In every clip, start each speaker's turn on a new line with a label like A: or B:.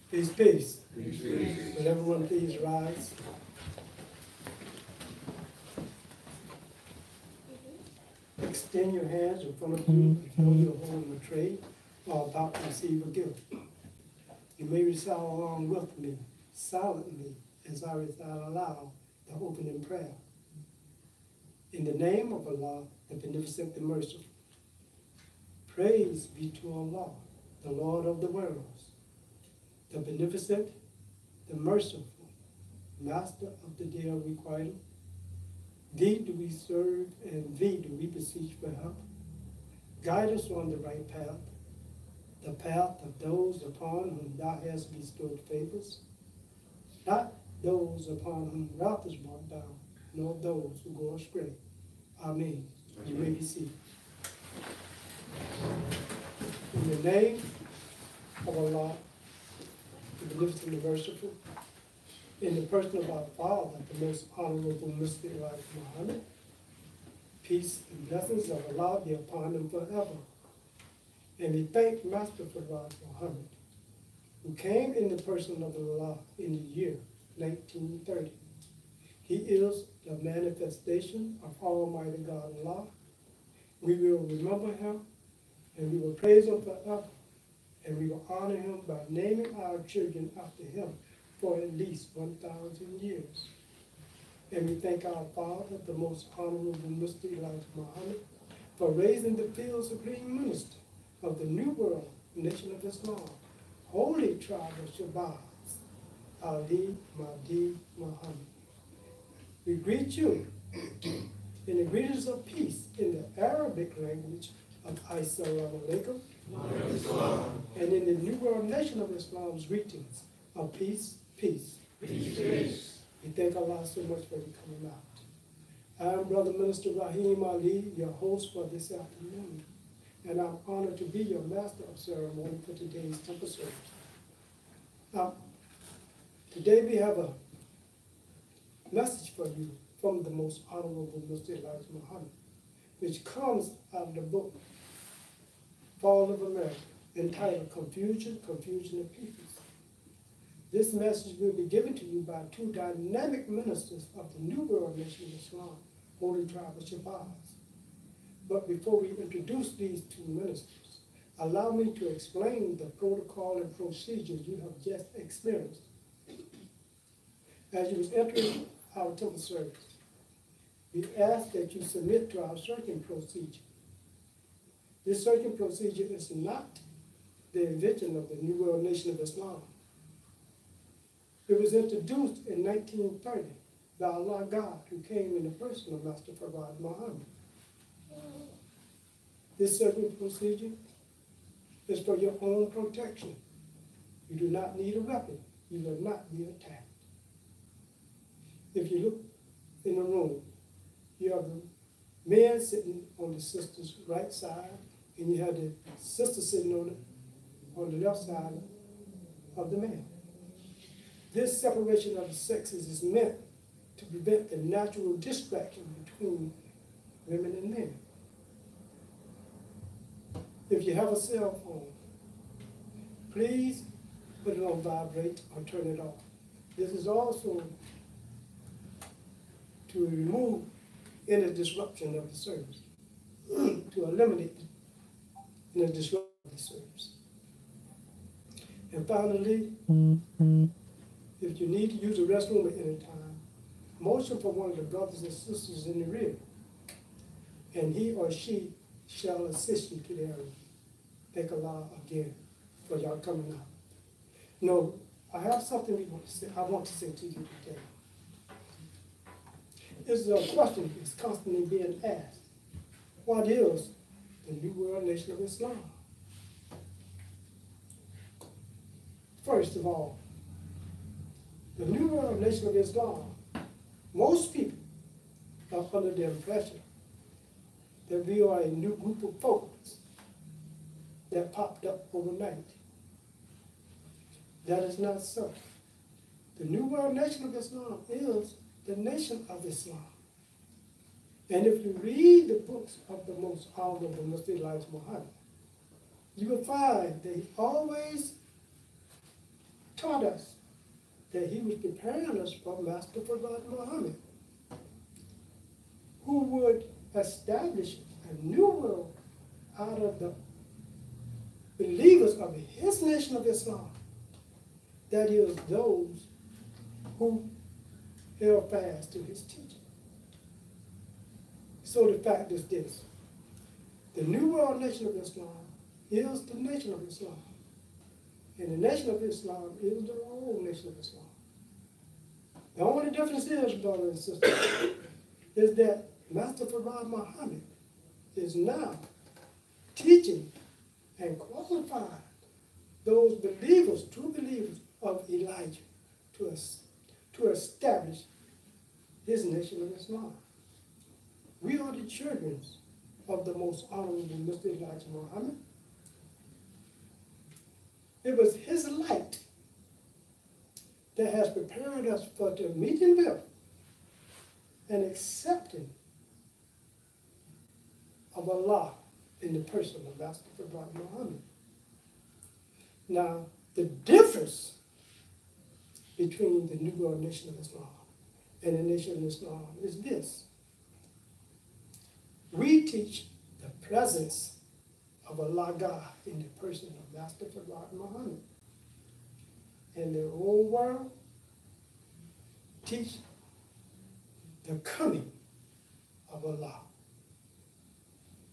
A: Peace, peace.
B: Peace, peace.
A: Will everyone please rise? Extend your hands in front of you if you're holding a tray or about to receive a gift. You may recite along with me, silently, as I recite aloud the opening prayer. In the name of Allah, the Beneficent, the Merciful. Praise be to Allah, the Lord of the worlds, the Beneficent, the Merciful, Master of the day of requital. Thee do we serve, and thee do we beseech for help. Guide us on the right path, the path of those upon whom thou hast bestowed favors, not those upon whom wrath is brought down, nor those who go astray. Amen. You may be seated. In the name of Allah, the Beneficent, the Merciful, in the person of our Father, the most honorable Mr. Elijah Muhammad, peace and blessings of Allah be upon him forever. And we thank Master Elijah Muhammad, who came in the person of Allah in the year 1930. He is the manifestation of Almighty God Allah. We will remember him, and we will praise him forever, and we will honor him by naming our children after him for at least 1,000 years. And we thank our Father, the most honorable Mr. Elijah Muhammad, for raising the field supreme minister of the New World Nation of Islam, Holy Tribe of Shabazz, Ali Mahdi Muhammad. We greet you in the greetings of peace in the Arabic language of Assalamu alaikum, and in the New World Nation of Islam's greetings of peace, peace.
B: Peace, peace.
A: We thank Allah so much for you coming out. I am Brother Minister Rahim Ali, your host for this afternoon, and I'm honored to be your master of ceremony for today's temple service. Now, today we have a message for you from the most honorable Mr. Elijah Muhammad, which comes out of the book, Fall of America, entitled Confusion, Confusion of Peoples. This message will be given to you by two dynamic ministers of the New World Nation of Islam, Holy Tribe of Shabazz. But before we introduce these two ministers, allow me to explain the protocol and procedures you have just experienced. As you was entering our temple service, we ask that you submit to our searching procedure. This searching procedure is not the invention of the New World Nation of Islam. It was introduced in 1930 by Allah God, who came in the person of Master Farad Muhammad. This searching procedure is for your own protection. You do not need a weapon. You will not be attacked. If you look in the room, you have the man sitting on the sister's right side, and you have the sister sitting on the left side of the man. This separation of the sexes is meant to prevent the natural distraction between women and men. If you have a cell phone, please put it on vibrate or turn it off. This is also to remove any disruption of the service, to eliminate any disruption of the service. And finally, if you need to use the restroom at any time, motion for one of the brothers and sisters in the rear, and he or she shall assist you to the area. Thank Allah again for y'all coming out. No, I have something I want to say to you today. This is a question that's constantly being asked. What is the New World Nation of Islam? First of all, the New World Nation of Islam, most people are under the impression that we are a new group of folks that popped up overnight. That is not so. The New World Nation of Islam is the nation of Islam. And if you read the books of the most honorable Mr. Elijah Muhammad, you will find that he always taught us that he was preparing us for Master Prophet Muhammad, who would establish a new world out of the believers of his nation of Islam. That is, those who held fast to his teaching. So the fact is this: the New World Nation of Islam is the nation of Islam. And the nation of Islam is the old nation of Islam. The only difference is, brothers and sisters, is that Master Prophet Muhammad is now teaching and qualifying those believers, true believers of Elijah, to establish his nation of Islam. We are the children of the most honorable Mr. Elijah Muhammad. It was his light that has prepared us for the meeting with and accepting of Allah in the person of Master Prophet Muhammad. Now, the difference between the New World Nation of Islam and the Nation of Islam is this: we teach the presence of Allah God in the person of Master Prophet Muhammad. And the old world teach the coming of Allah.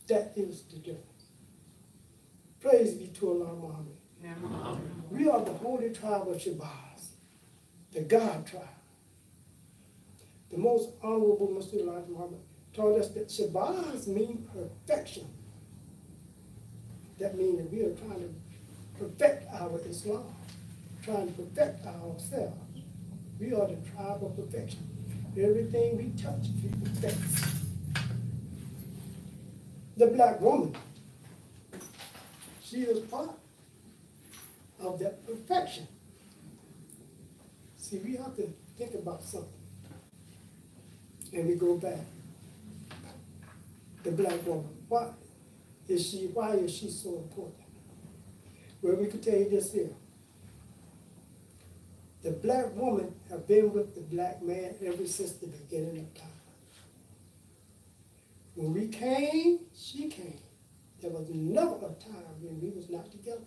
A: That is the difference. Praise be to Allah Muhammad. We are the holy tribe of Shabazz, the God tribe. The most honorable Mr. Elijah Muhammad taught us that Shabazz means perfection. That means that we are trying to perfect our Islam, trying to perfect ourselves. We are the tribe of perfection. Everything we touch, we perfect. The black woman, she is part of that perfection. See, we have to think about something. And we go back. The black woman, why is she so important? Well, we could tell you this here. The black woman have been with the black man ever since the beginning of time. When we came, she came. There was never a time when we was not together.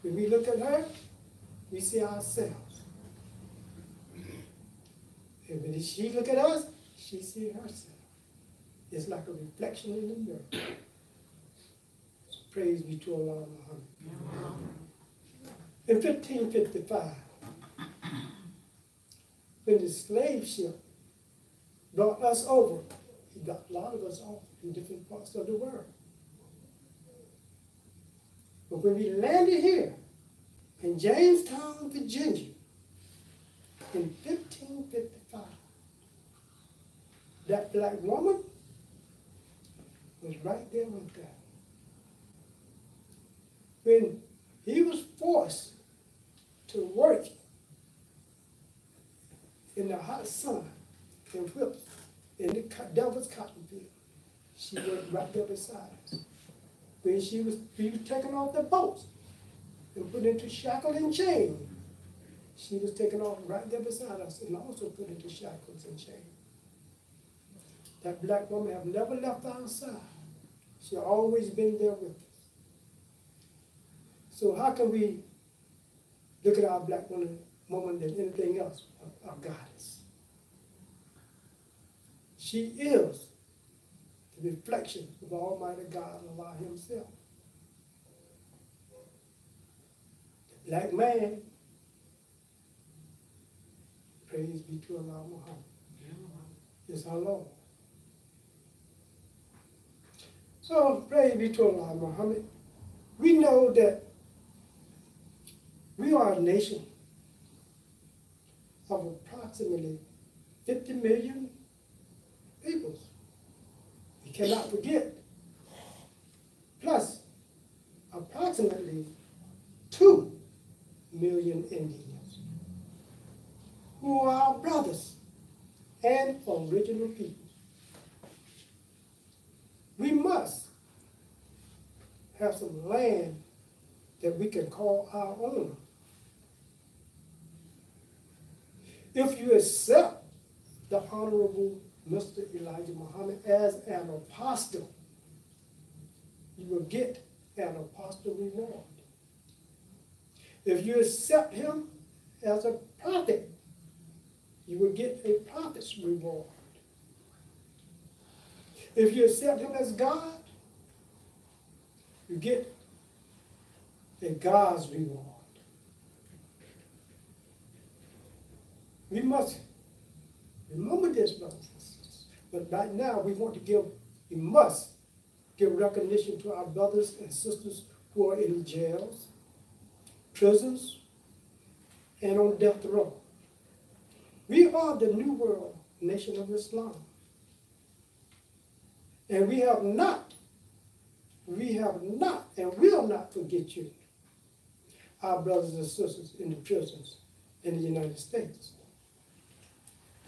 A: When we look at her, we see ourselves. And when she look at us, she sees herself. It's like a reflection in the mirror. So praise be to Allah Muhammad. In 1555, when the slave ship brought us over, he got a lot of us off in different parts of the world. But when we landed here in Jamestown, Virginia, in 1555, that black woman was right there with that. When he was forced to work in the hot sun and whipped in the devil's cotton field, she worked right there beside us. When we was taken off the boats and put into shackle and chain, she was taken off right there beside us and also put into shackles and chain. That black woman have never left our side. She always been there with us. So how can we look at our black woman than anything else, our goddess? She is the reflection of Almighty God, Allah Himself. The black man, praise be to Allah Muhammad, is our Lord. So, praise be to Allah Muhammad. We know that we are a nation of approximately 50 million people. We cannot forget. Plus, approximately 2 million Indians, who are our brothers and original people. We must have some land that we can call our own. If you accept the Honorable Mr. Elijah Muhammad as an apostle, you will get an apostle reward. If you accept him as a prophet, you will get a prophet's reward. If you accept him as God, you get a God's reward. We must remember this, brothers and sisters. But right now, we must give recognition to our brothers and sisters who are in jails, prisons, and on death row. We are the New World Nation of Islam. And we have not, and will not forget you, our brothers and sisters in the prisons in the United States.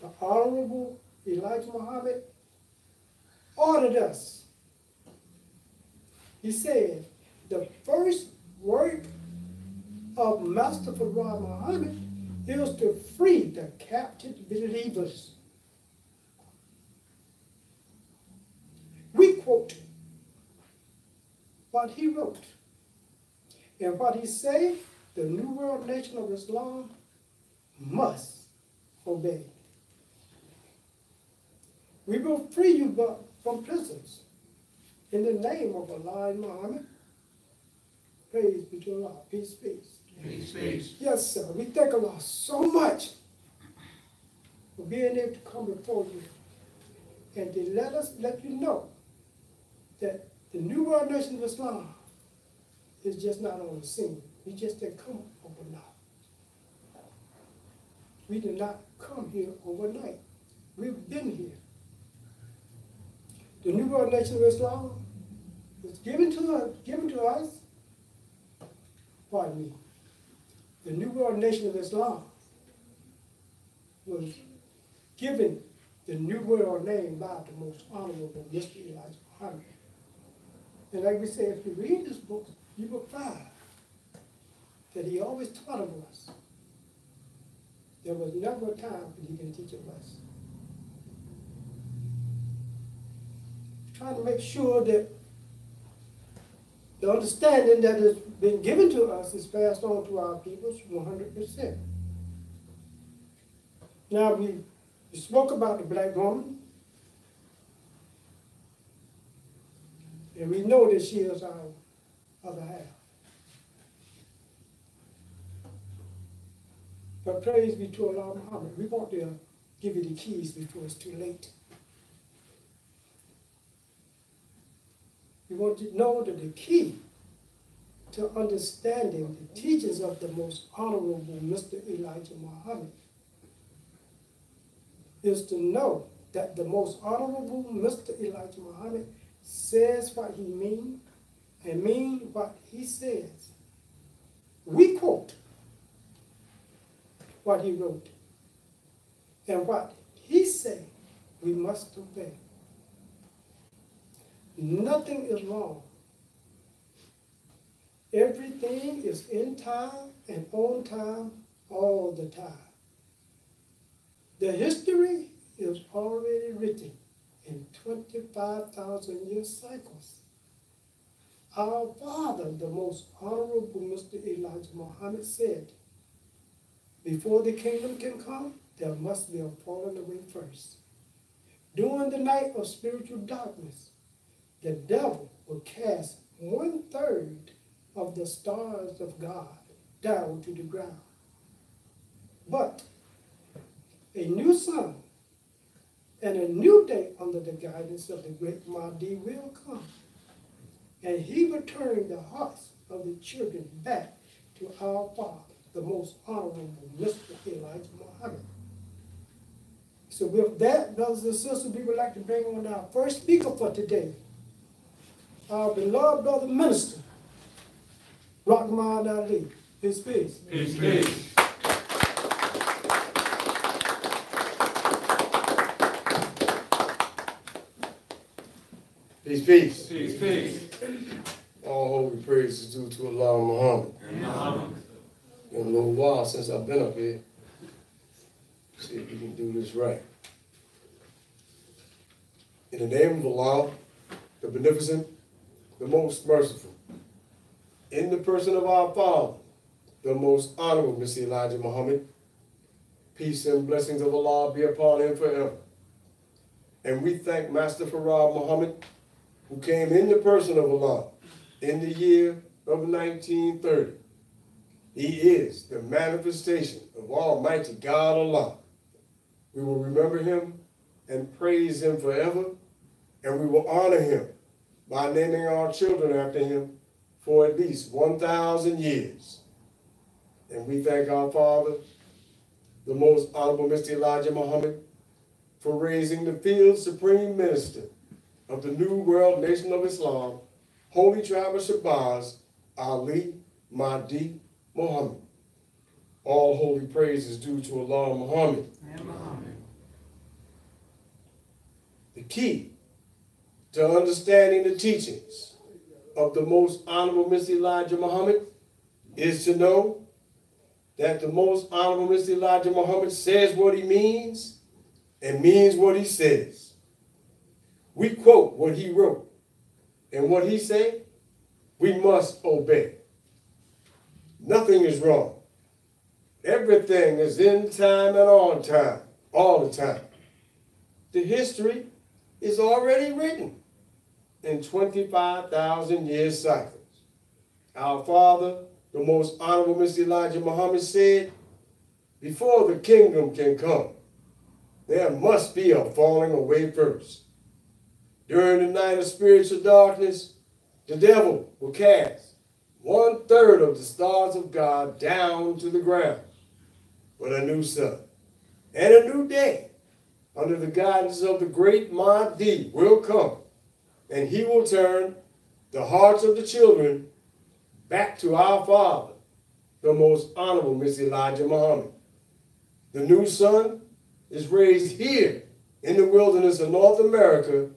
A: The Honorable Elijah Muhammad ordered us. He said, the first work of Master Farad Muhammad is to free the captive believers. We quote what he wrote. And what he said, the New World Nation of Islam must obey. We will free you from prisons in the name of Allah and Muhammad. Praise be to Allah. Peace, peace.
B: Peace, peace.
A: Yes, sir. We thank Allah so much for being able to come before you and to let you know that the New World Nation of Islam is just not on the scene. We just didn't come overnight. We did not come here overnight. We've been here. The New World Nation of Islam was given to us, pardon me, the New World Nation of Islam was given the New World name by the most honorable Mr. Elijah Muhammad. And like we say, if you read this book, you will find that he always taught of us. There was never a time when he didn't teach of us. Trying to make sure that the understanding that has been given to us is passed on to our peoples 100%. Now we spoke about the black woman, and we know that she is our other half. But praise be to Allah Muhammad. We want to give you the keys before it's too late. We want you to know that the key to understanding the teachings of the most honorable Mr. Elijah Muhammad is to know that the most honorable Mr. Elijah Muhammad says what he means and means what he says. We quote what he wrote, and what he said we must obey. Nothing is wrong. Everything is in time and on time all the time. The history is already written in 25,000 year cycles. Our father, the most honorable Mr. Elijah Muhammad, said, before the kingdom can come, there must be a falling away first. During the night of spiritual darkness, the devil will cast 1/3 of the stars of God down to the ground. But a new sun and a new day under the guidance of the great Mahdi will come, and he will turn the hearts of the children back to our Father, the most honorable Mr. Elijah Muhammad. So with that, brothers and sisters, we would like to bring on our first speaker for today, our beloved brother minister, BLACKMAN Ali. Peace, peace.
B: Peace, peace. Peace, peace. Peace, peace.
C: All holy praise is due to Allah Muhammad. Been a little while since I've been up here. See if we can do this right. In the name of Allah, the Beneficent, the Most Merciful, in the person of our Father, the Most Honorable Mr. Elijah Muhammad, peace and blessings of Allah be upon him forever. And we thank Master Farad Muhammad, who came in the person of Allah in the year of 1930. He is the manifestation of Almighty God Allah. We will remember him and praise him forever, and we will honor him by naming our children after him for at least 1,000 years. And we thank our Father, the Most Honorable Mr. Elijah Muhammad, for raising the field Supreme Minister of the New World Nation of Islam, Holy Tribe of Shabazz, Ali Mahdi Muhammad. All holy praise is due to Allah Muhammad. The key to understanding the teachings of the Most Honorable Mr. Elijah Muhammad is to know that the Most Honorable Mr. Elijah Muhammad says what he means and means what he says. We quote what he wrote, and what he said, we must obey. Nothing is wrong. Everything is in time and on time, all the time. The history is already written in 25,000 year cycles. Our Father, the Most Honorable Mr. Elijah Muhammad said, before the kingdom can come, there must be a falling away first. During the night of spiritual darkness, the devil will cast 1/3 of the stars of God down to the ground. But a new sun and a new day under the guidance of the great Mahdi will come, and he will turn the hearts of the children back to our Father, the Most Honorable Mr. Elijah Muhammad. The new sun is raised here in the wilderness of North America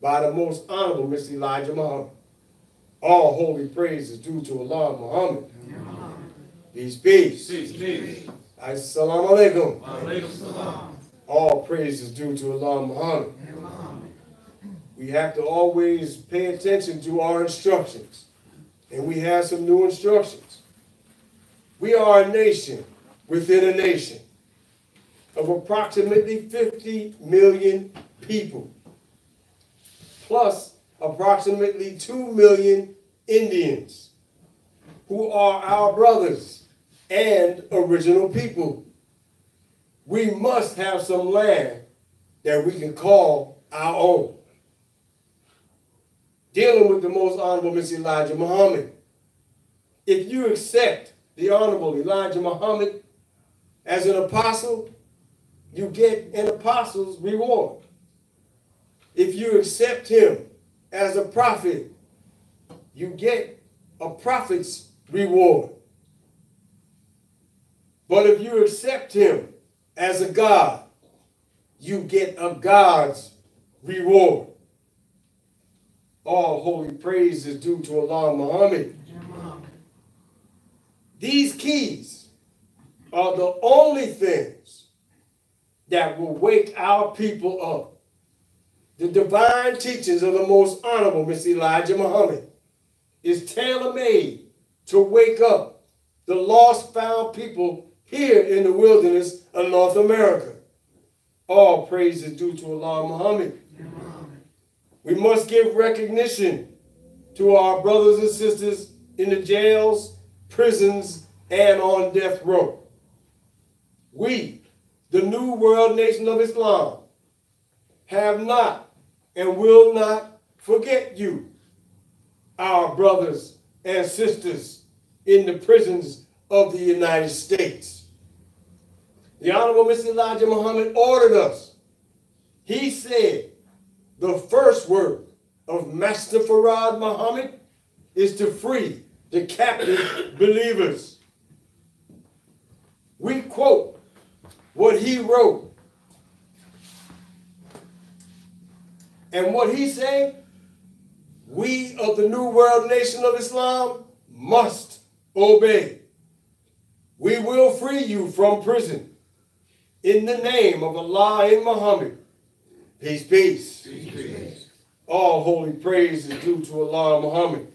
C: by the Most Honorable Mr. Elijah Muhammad. All holy praise is due to Allah Muhammad. Peace, peace. Assalamu alaikum. All praise is due to Allah Muhammad. We have to always pay attention to our instructions. And we have some new instructions. We are a nation within a nation of approximately 50 million people, plus approximately 2 million Indians, who are our brothers and original people. We must have some land that we can call our own. Dealing with the Most Honorable Mr. Elijah Muhammad, if you accept the Honorable Elijah Muhammad as an apostle, you get an apostle's reward. If you accept him as a prophet, you get a prophet's reward. But if you accept him as a God, you get a God's reward. All holy praise is due to Allah Muhammad. These keys are the only things that will wake our people up. The divine teachings of the Most Honorable Mr. Elijah Muhammad is tailor-made to wake up the lost found people here in the wilderness of North America. All praise is due to Allah Muhammad. We must give recognition to our brothers and sisters in the jails, prisons, and on death row. We, the New World Nation of Islam, have not and will not forget you, our brothers and sisters in the prisons of the United States. The Honorable Mr. Elijah Muhammad ordered us. He said, the first word of Master Farad Muhammad is to free the captive believers. We quote what he wrote. And what he said, we of the New World Nation of Islam must obey. We will free you from prison in the name of Allah and Muhammad. Peace, peace.
B: Peace, peace.
C: All holy praise is due to Allah and Muhammad.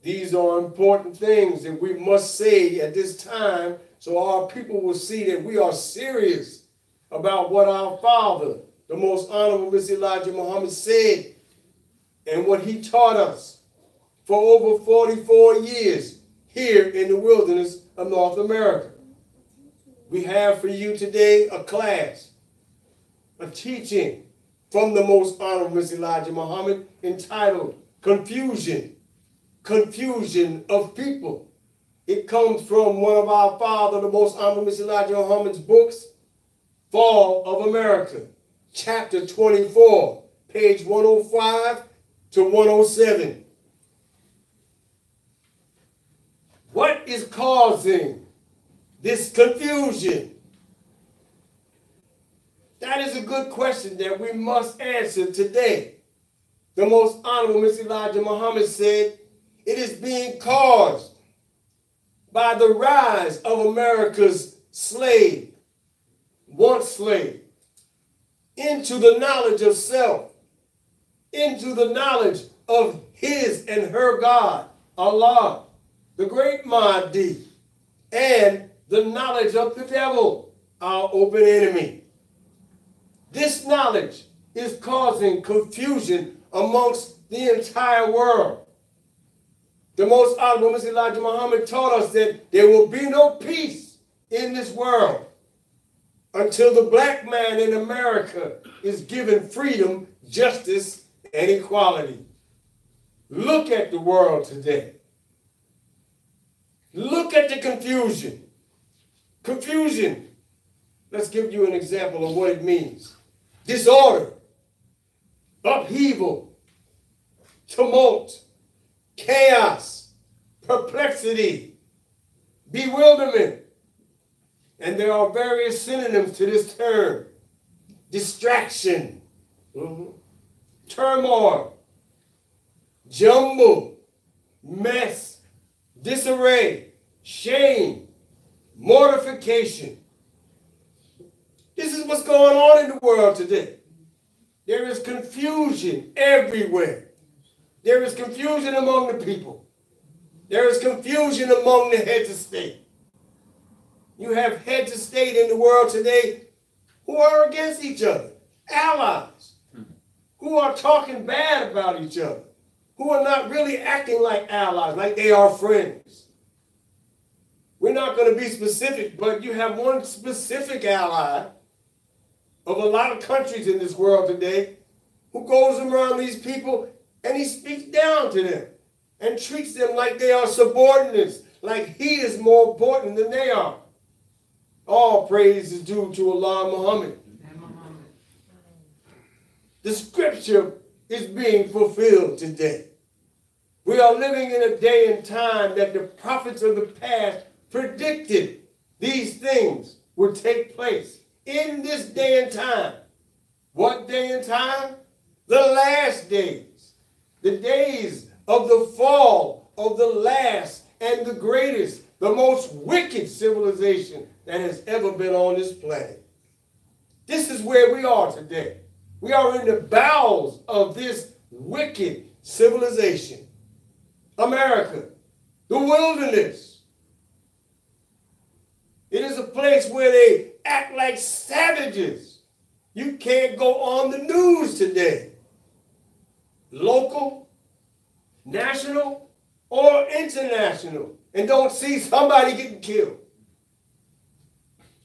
C: These are important things that we must say at this time so our people will see that we are serious about what our father, the most honorable Mr. Elijah Muhammad, said and what he taught us for over 44 years here in the wilderness of North America. We have for you today a class, a teaching from the most honorable Mr. Elijah Muhammad entitled Confusion. Confusion of people. It comes from one of our father, the most honorable Mr. Elijah Muhammad's books, Fall of America, chapter 24, page 105 to 107. What is causing this confusion? That is a good question that we must answer today. The most honorable Mr. Elijah Muhammad said, it is being caused by the rise of America's slave, once slave, into the knowledge of self, into the knowledge of his and her God, Allah, the great Mahdi, and the knowledge of the devil, our open enemy. This knowledge is causing confusion amongst the entire world. The most honorable Mr. Elijah Muhammad taught us that there will be no peace in this world until the black man in America is given freedom, justice, and equality. Look at the world today. Look at the confusion. Confusion. Let's give you an example of what it means. Disorder, upheaval, tumult, chaos, perplexity, bewilderment. And there are various synonyms to this term. Distraction, turmoil, jumble, mess, disarray, shame, mortification. This is what's going on in the world today. There is confusion everywhere. There is confusion among the people. There is confusion among the heads of state. You have heads of state in the world today who are against each other, allies, who are talking bad about each other, who are not really acting like allies, like they are friends. We're not going to be specific, but you have one specific ally of a lot of countries in this world today who goes around these people and he speaks down to them and treats them like they are subordinates, like he is more important than they are. All praise is due to Allah Muhammad. The scripture is being fulfilled today. We are living in a day and time that the prophets of the past predicted these things would take place in this day and time. What day and time? The last days. The days of the fall of the last and the greatest, the most wicked civilization that has ever been on this planet. This is where we are today. We are in the bowels of this wicked civilization. America, the wilderness. It is a place where they act like savages. You can't go on the news today. Local, national, or international, and don't see somebody getting killed.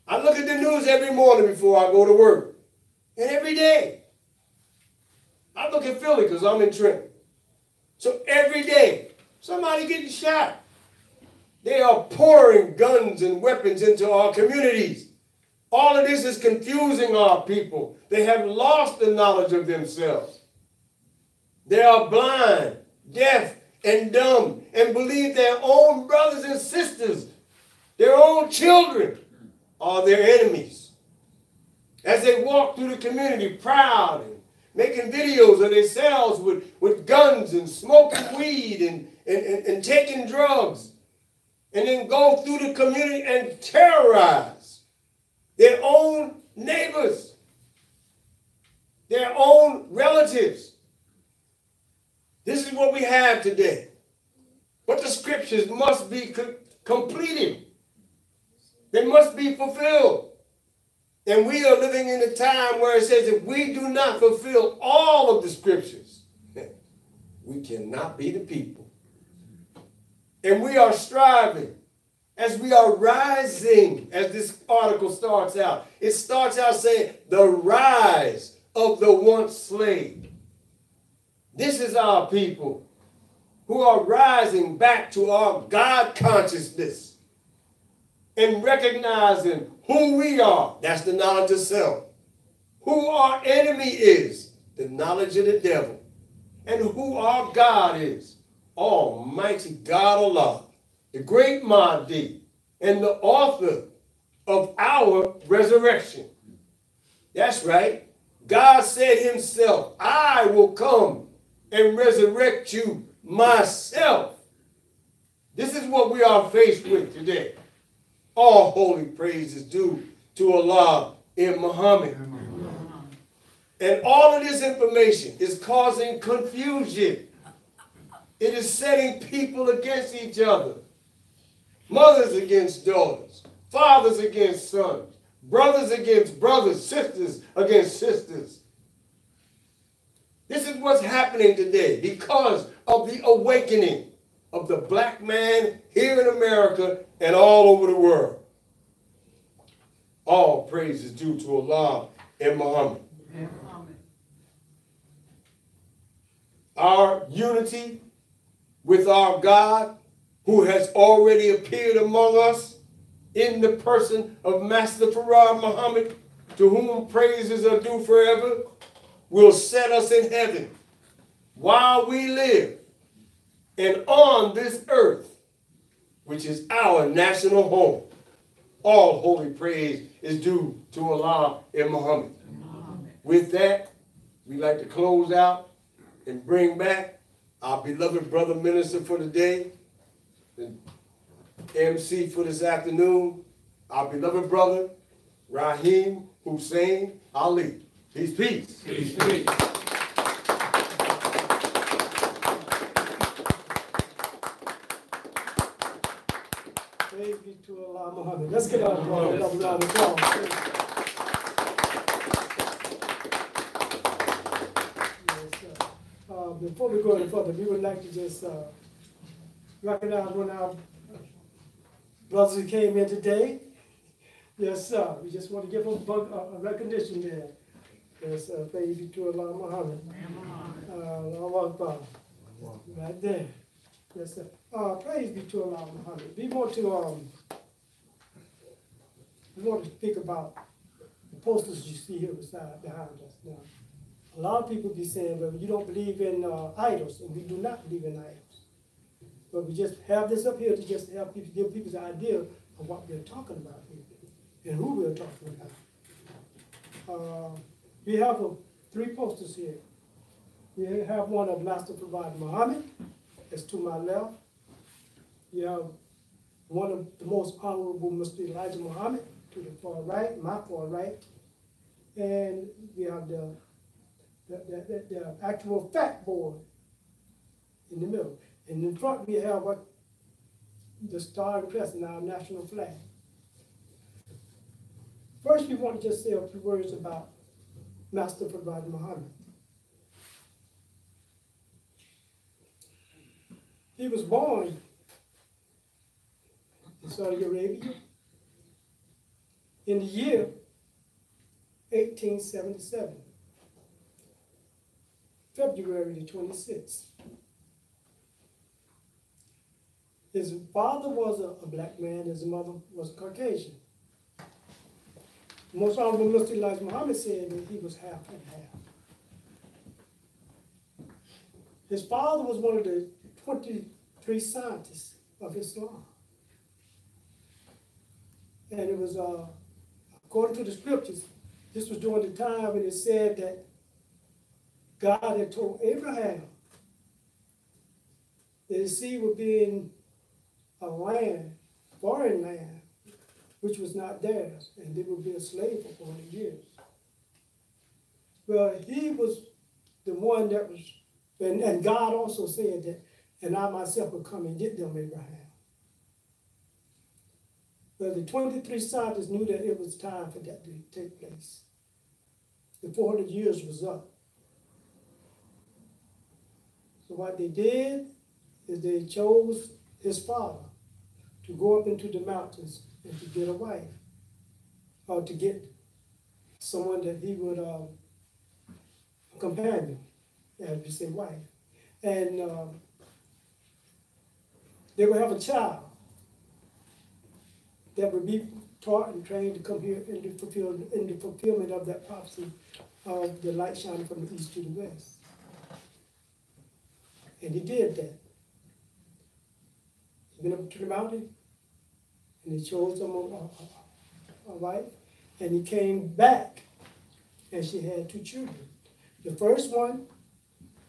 C: I look at the news every morning before I go to work, and every day. I look at Philly because I'm in Trenton. So every day, somebody getting shot. They are pouring guns and weapons into our communities. All of this is confusing our people. They have lost the knowledge of themselves. They are blind, deaf, and dumb, and believe their own brothers and sisters, their own children, are their enemies. As they walk through the community proud and making videos of themselves with guns and smoking weed and taking drugs, and then go through the community and terrorize their own neighbors, their own relatives. This is what we have today. But the scriptures must be completed. They must be fulfilled. And we are living in a time where it says if we do not fulfill all of the scriptures, we cannot be the people. And we are striving as we are rising, as this article starts out. It starts out saying the rise of the once slave. This is our people who are rising back to our God consciousness and recognizing who we are. That's the knowledge of self. Who our enemy is, the knowledge of the devil. And who our God is, Almighty God Allah, the great Mahdi, and the author of our resurrection. That's right. God said himself, I will come and resurrect you myself. This is what we are faced with today. All holy praise is due to Allah in Muhammad. And all of this information is causing confusion. It is setting people against each other. Mothers against daughters. Fathers against sons. Brothers against brothers. Sisters against sisters. This is what's happening today because of the awakening of the black man here in America and all over the world. All praise is due to Allah and Muhammad. Our unity with our God, who has already appeared among us in the person of Master Farah Muhammad, to whom praises are due forever, will set us in heaven while we live and on this earth, which is our national home. All holy praise is due to Allah and Muhammad. With that, we'd like to close out and bring back our beloved brother minister for the day, the MC for this afternoon, our beloved brother, Raheem Hussein Ali. Peace, peace.
B: Peace, peace.
A: Praise be to Allah Muhammad. Let's get our round of applause. Before we go any further, we would like to just recognize one of our brothers who came in today. Yes, sir. We just want to give him a recognition there. Yes, praise be to Allah Muhammad. Allahu Akbar. Right there. Yes, sir. Praise be to Allah Muhammad. We want to speak about the posters you see here behind us now. A lot of people be saying, well, you don't believe in idols, and we do not believe in idols. But we just have this up here to just help people, give people the idea of what we're talking about here and who we're talking about. We have 3 posters here. We have one of Master Prophet Muhammad, that's to my left. We have one of the most honorable Mr. Elijah Muhammad to the far right, my far right. And we have the actual fact board in the middle. And in front we have the Star and Crescent, our national flag. First, we want to just say a few words about Master Prophet Muhammad. He was born in Saudi Arabia in the year 1877. February the 26th. His father was a black man, his mother was Caucasian. Most Honorable Mr. Elijah Muhammad said that he was half and half. His father was one of the 23 scientists of Islam. And it was, according to the scriptures, this was during the time when it said that God had told Abraham that his seed would be in a land, foreign land, which was not theirs, and they would be a slave for 40 years. Well, he was the one that was, and God also said that, and I myself would come and get them, Abraham. But the 23 scientists knew that it was time for that to take place. The 400 years was up. So what they did is they chose his father to go up into the mountains and to get a wife, or to get someone that he would companion, as we say, wife. And they would have a child that would be taught and trained to come here in the fulfillment of that prophecy of the light shining from the east to the west. And he did that. He went up to the mountain, and he chose him a wife, and he came back, and she had 2 children. The first one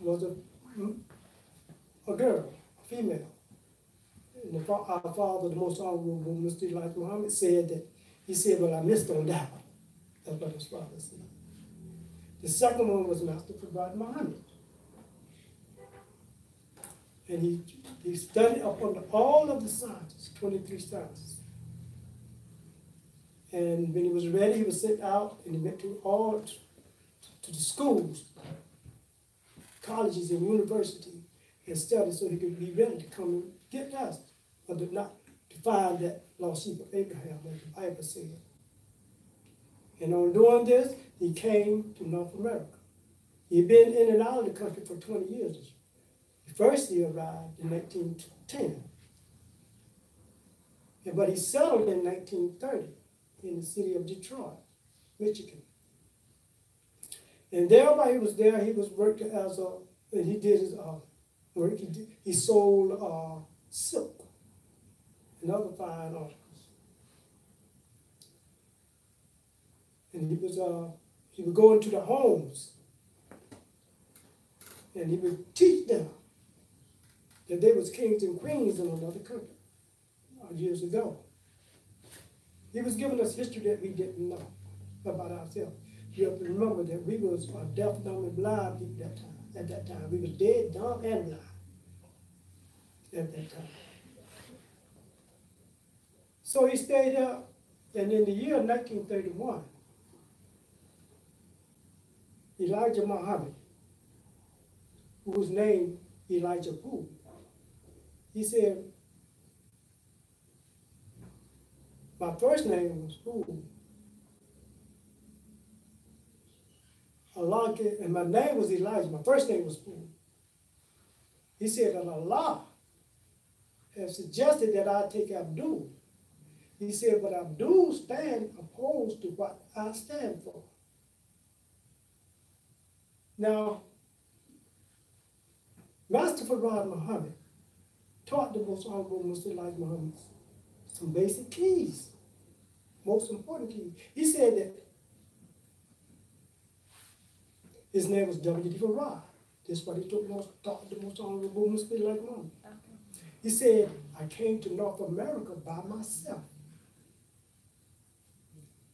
A: was a girl, a female. And our father, the most honorable Mr. Elijah Muhammad, said that, he said, well, I missed on that one. That's what his father said. The second one was Master Prophet Muhammad. And he studied upon all of the sciences, 23 sciences. And when he was ready, he was sent out, and he went to the schools, colleges and universities, and studied so he could be ready to come and get us, but not to find that lost sheep of Abraham, as the Bible said. And on doing this, he came to North America. He'd been in and out of the country for 20 years. First, he arrived in 1910, but he settled in 1930 in the city of Detroit, Michigan. And there, while he was there, he was working as and he did his work. He sold silk and other fine articles. And he would go into the homes, and he would teach them that they was kings and queens in another country years ago. He was giving us history that we didn't know about ourselves. You have to remember that we was deaf, dumb, and blind people at that time. We was dead, dumb, and blind at that time. So he stayed up, and in the year 1931, Elijah Muhammad, who was named Elijah Poole, he said, my first name was Poole. Allah, and my name was Elijah. My first name was Poole. He said that Allah has suggested that I take Abdul. He said, but Abdul stand opposed to what I stand for. Now, Master Farad Muhammad taught the most honorable Muslim like Muhammad some basic keys, most important keys. He said that his name was W.D. Farad. That's what he taught the most honorable Muslim like Muhammad. He said, I came to North America by myself.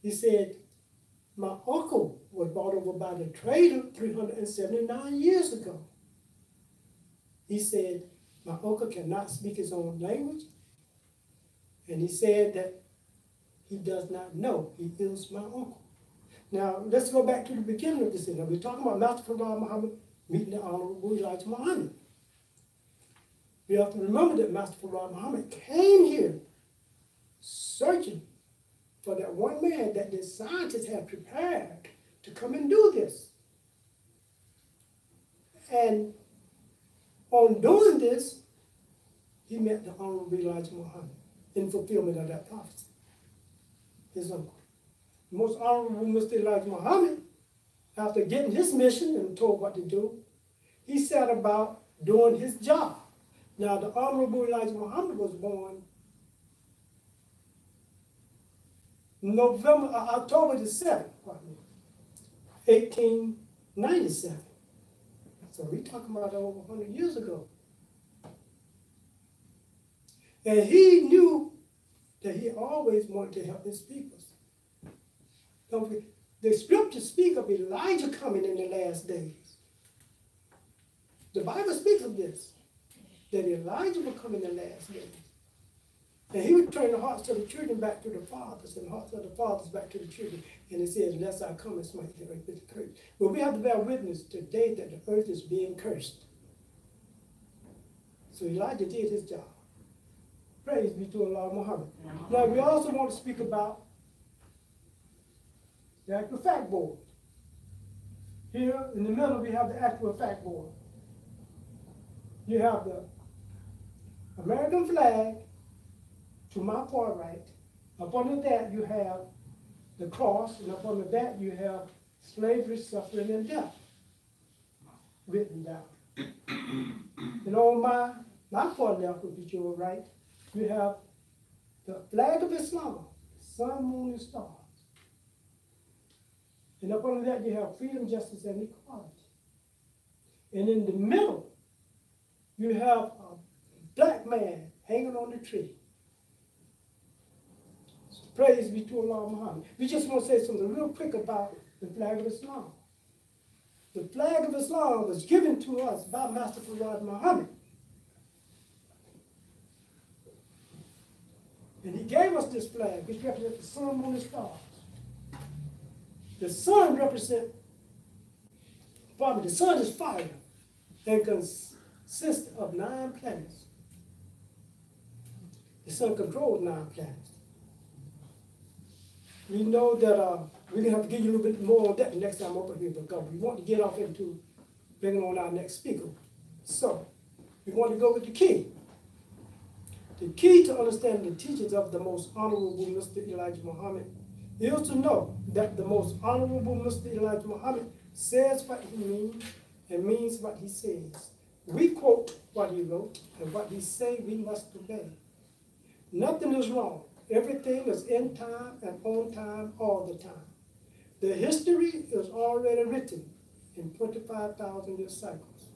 A: He said, my uncle was brought over by the trader 379 years ago. He said, my uncle cannot speak his own language. And he said that he does not know. He is my uncle. Now, let's go back to the beginning of this. Now, we're talking about Master Farad Muhammad meeting the Honorable Elijah Muhammad. We have to remember that Master Farad Muhammad came here searching for that one man that the scientists had prepared to come and do this. And on doing this, he met the Honorable Elijah Muhammad in fulfillment of that prophecy, his uncle. The most honorable Mr. Elijah Muhammad, after getting his mission and told what to do, he set about doing his job. Now, the Honorable Elijah Muhammad was born October the 7th, 1897. So we talking about over 100 years ago. And he knew that he always wanted to help his people. Don't forget, the scriptures speak of Elijah coming in the last days. The Bible speaks of this, that Elijah will come in the last days. And he would turn the hearts of the children back to the fathers, and the hearts of the fathers back to the children. And it says, lest I come and smite the earth with the curse. Well, we have to bear witness today that the earth is being cursed. So Elijah did his job. Praise be to Allah Muhammad. Now, we also want to speak about the actual fact board. Here in the middle, we have the actual fact board. You have the American flag to my far right. Up under that, you have the cross, and up under that, you have slavery, suffering, and death written down. And on my far left, which is your right, you have the flag of Islam, sun, moon, and stars. And up under that, you have freedom, justice, and equality. And in the middle, you have a black man hanging on the tree. Praise be to Allah Muhammad. We just want to say something real quick about the flag of Islam. The flag of Islam was given to us by Master Farad Muhammad. And he gave us this flag, which represents the sun, moon, and stars. The sun represents, the sun is fire and consists of 9 planets. The sun controls 9 planets. We know that we're going to have to give you a little bit more on that the next time over here, because we want to get off into bringing on our next speaker. So, we want to go with the key. The key to understanding the teachings of the most honorable Mr. Elijah Muhammad is to know that the most honorable Mr. Elijah Muhammad says what he means and means what he says. We quote what he wrote, and what he say we must obey. Nothing is wrong. Everything is in time and on time all the time. The history is already written in 25,000-year cycles.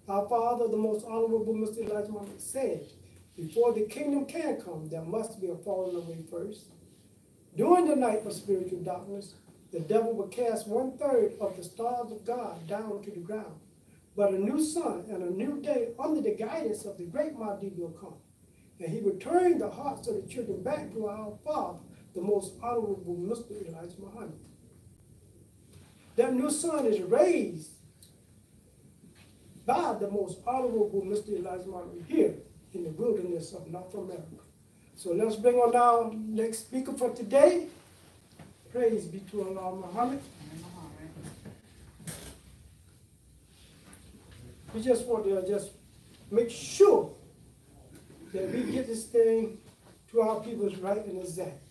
A: Our Father, the most honorable Mr. Elijah Muhammad, said, before the kingdom can come, there must be a falling away first. During the night of spiritual darkness, the devil will cast 1/3 of the stars of God down to the ground. But a new sun and a new day under the guidance of the great Mahdi will come. And he will turn the hearts of the children back to our Father, the most honorable Mr. Elijah Muhammad. That new sun is raised by the most honorable Mr. Elijah Muhammad here in the wilderness of North America. So let's bring on our next speaker for today. Praise be to Allah Muhammad. We just want to just make sure that we get this thing to our people's right and exact.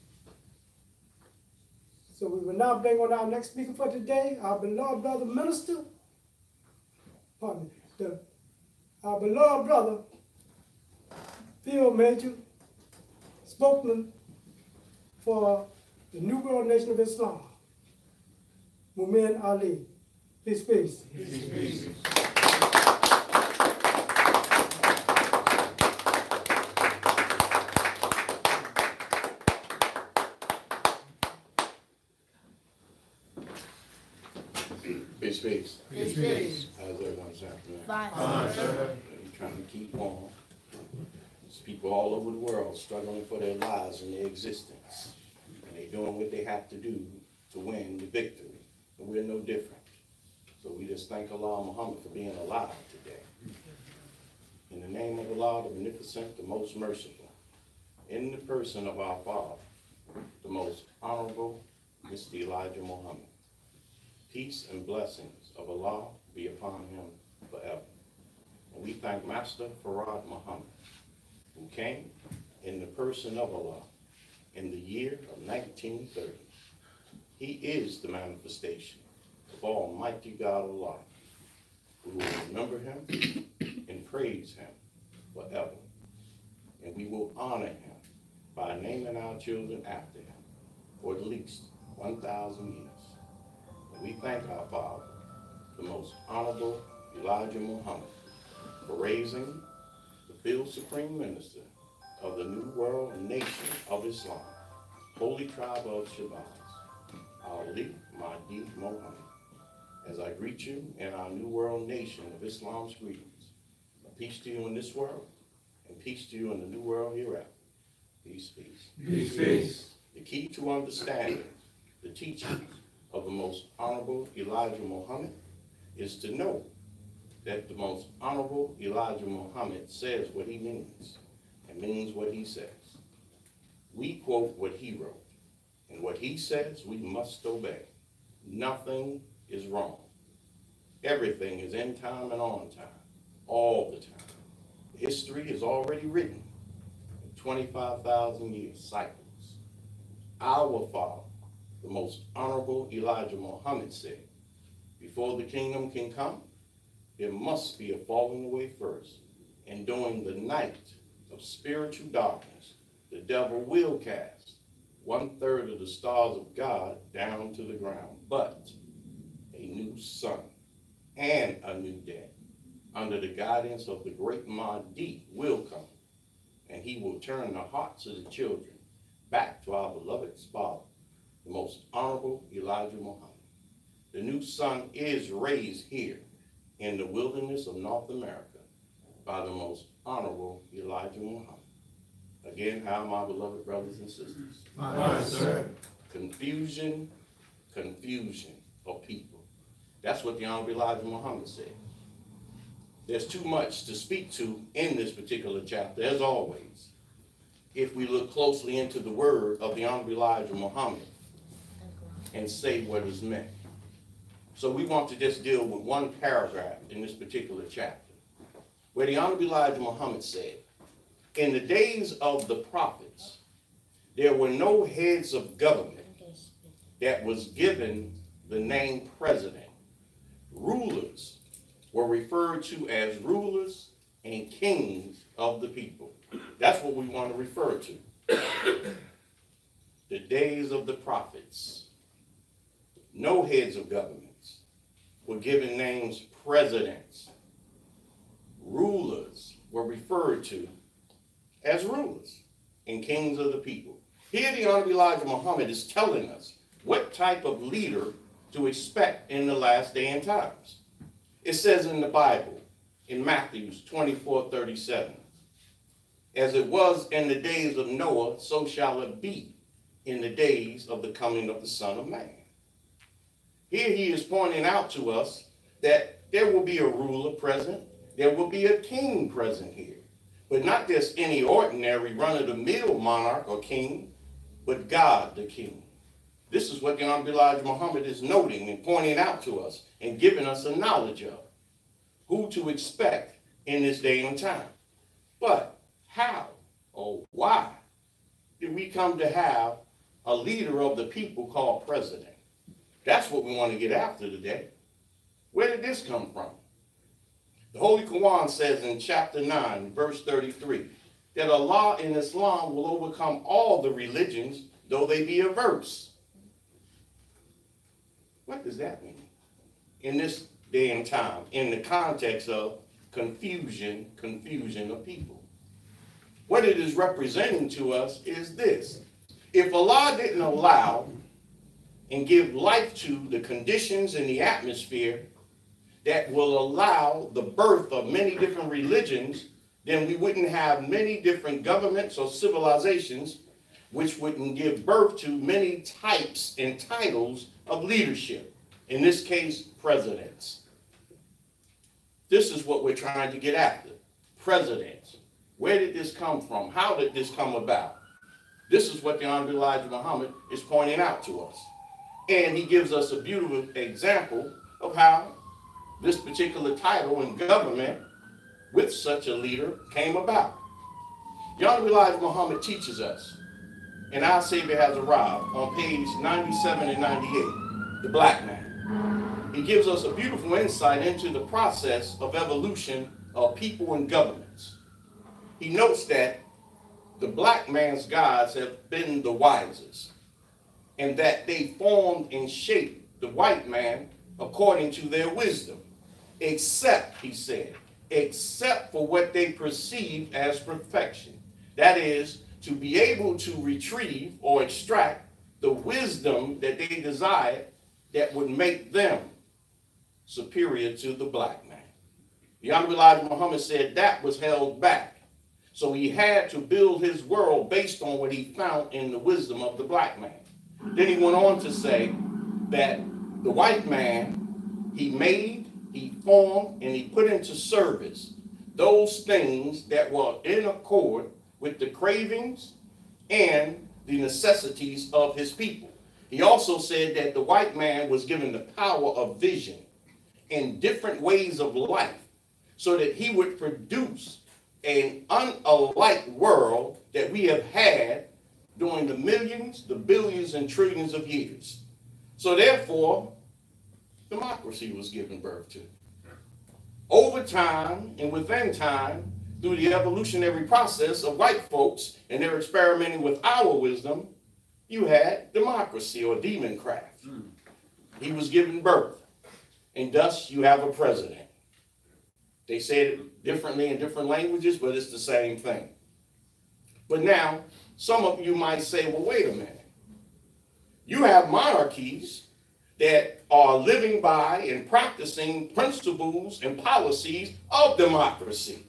A: So we will now bring on our next speaker for today, our beloved brother minister, our beloved brother, field major, spokesman for the New World Nation of Islam, Muhammad Ali. Peace, peace.
B: Peace, peace.
C: Peace, peace.
B: Peace, peace.
C: How's everyone's afternoon?
B: Fine,
C: We're trying to keep on. There's people all over the world struggling for their lives and their existence. And they're doing what they have to do to win the victory. And we're no different. So we just thank Allah Muhammad for being alive today. In the name of Allah, the Beneficent, the Most Merciful, in the person of our Father, the Most Honorable Mr. Elijah Muhammad, peace and blessings of Allah be upon him forever. And we thank Master Farad Muhammad, who came in the person of Allah in the year of 1930. He is the manifestation of Almighty God Allah. We will remember him and praise him forever. And we will honor him by naming our children after him for at least 1,000 years. And we thank our Father
D: the Most Honorable Elijah Muhammad, for raising the field supreme minister of the New World Nation of Islam, Holy Tribe of Shabazz, Ali Mahdi Mohammed. As I greet you in our New World Nation of Islam's greetings, peace to you in this world, and peace to you in the new world hereafter. Peace, peace.
B: Peace, peace.
D: The key to understanding the teachings of the Most Honorable Elijah Muhammad is to know that the Most Honorable Elijah Muhammad says what he means and means what he says. We quote what he wrote, and what he says we must obey. Nothing is wrong. Everything is in time and on time, all the time. History is already written in 25,000 years cycles. Our father, the Most Honorable Elijah Muhammad, said, before the kingdom can come, there must be a falling away first. And during the night of spiritual darkness, the devil will cast 1/3 of the stars of God down to the ground. But a new sun and a new day, under the guidance of the great Mahdi, will come, and he will turn the hearts of the children back to our beloved father, the Most Honorable Elijah Muhammad. The new sun is raised here in the wilderness of North America by the Most Honorable Elijah Muhammad. Again, how, my beloved brothers and sisters?
B: Fine, sir.
D: Confusion of people. That's what the Honorable Elijah Muhammad said. There's too much to speak to in this particular chapter, as always, if we look closely into the word of the Honorable Elijah Muhammad and say what is meant. So we want to just deal with one paragraph in this particular chapter, where the Honorable Elijah Muhammad said, in the days of the prophets, there were no heads of government that was given the name president. Rulers were referred to as rulers and kings of the people. That's what we want to refer to. The days of the prophets. No heads of governments were given names presidents. Rulers were referred to as rulers and kings of the people. Here the Honorable Elijah Muhammad is telling us what type of leader to expect in the last day and times. It says in the Bible, in Matthew 24:37, as it was in the days of Noah, so shall it be in the days of the coming of the Son of Man. Here he is pointing out to us that there will be a ruler present, there will be a king present here, but not just any ordinary run-of-the-mill monarch or king, but God the King. This is what the Honorable Elijah Muhammad is noting and pointing out to us and giving us a knowledge of who to expect in this day and time. But how or why did we come to have a leader of the people called president? That's what we want to get after today. Where did this come from? The Holy Quran says in chapter 9, verse 33, that Allah in Islam will overcome all the religions, though they be averse. What does that mean? In this day and time, in the context of confusion of people. What it is representing to us is this. If Allah didn't allow and give life to the conditions in the atmosphere that will allow the birth of many different religions, then we wouldn't have many different governments or civilizations, which wouldn't give birth to many types and titles of leadership. In this case, presidents. This is what we're trying to get after. Presidents. Where did this come from? How did this come about? This is what the Honorable Elijah Muhammad is pointing out to us. And he gives us a beautiful example of how this particular title in government with such a leader came about. The Honorable Elijah Muhammad teaches us, and our Savior has arrived on page 97 and 98, the black man. He gives us a beautiful insight into the process of evolution of people and governments. He notes that the black man's gods have been the wisest, and that they formed and shaped the white man according to their wisdom, except, he said, except for what they perceive as perfection. That is, to be able to retrieve or extract the wisdom that they desired that would make them superior to the black man. The Honorable Elijah Muhammad said that was held back. So he had to build his world based on what he found in the wisdom of the black man. Then he went on to say that the white man, he made, he formed, and he put into service those things that were in accord with the cravings and the necessities of his people. He also said that the white man was given the power of vision in different ways of life so that he would produce an unlike world that we have had during the millions, the billions, and trillions of years. So therefore, democracy was given birth to. Over time and within time, through the evolutionary process of white folks and their experimenting with our wisdom, you had democracy or democracy. He was given birth, and thus you have a president. They said it differently in different languages, but it's the same thing. But now, some of you might say, well, wait a minute. You have monarchies that are living by and practicing principles and policies of democracy.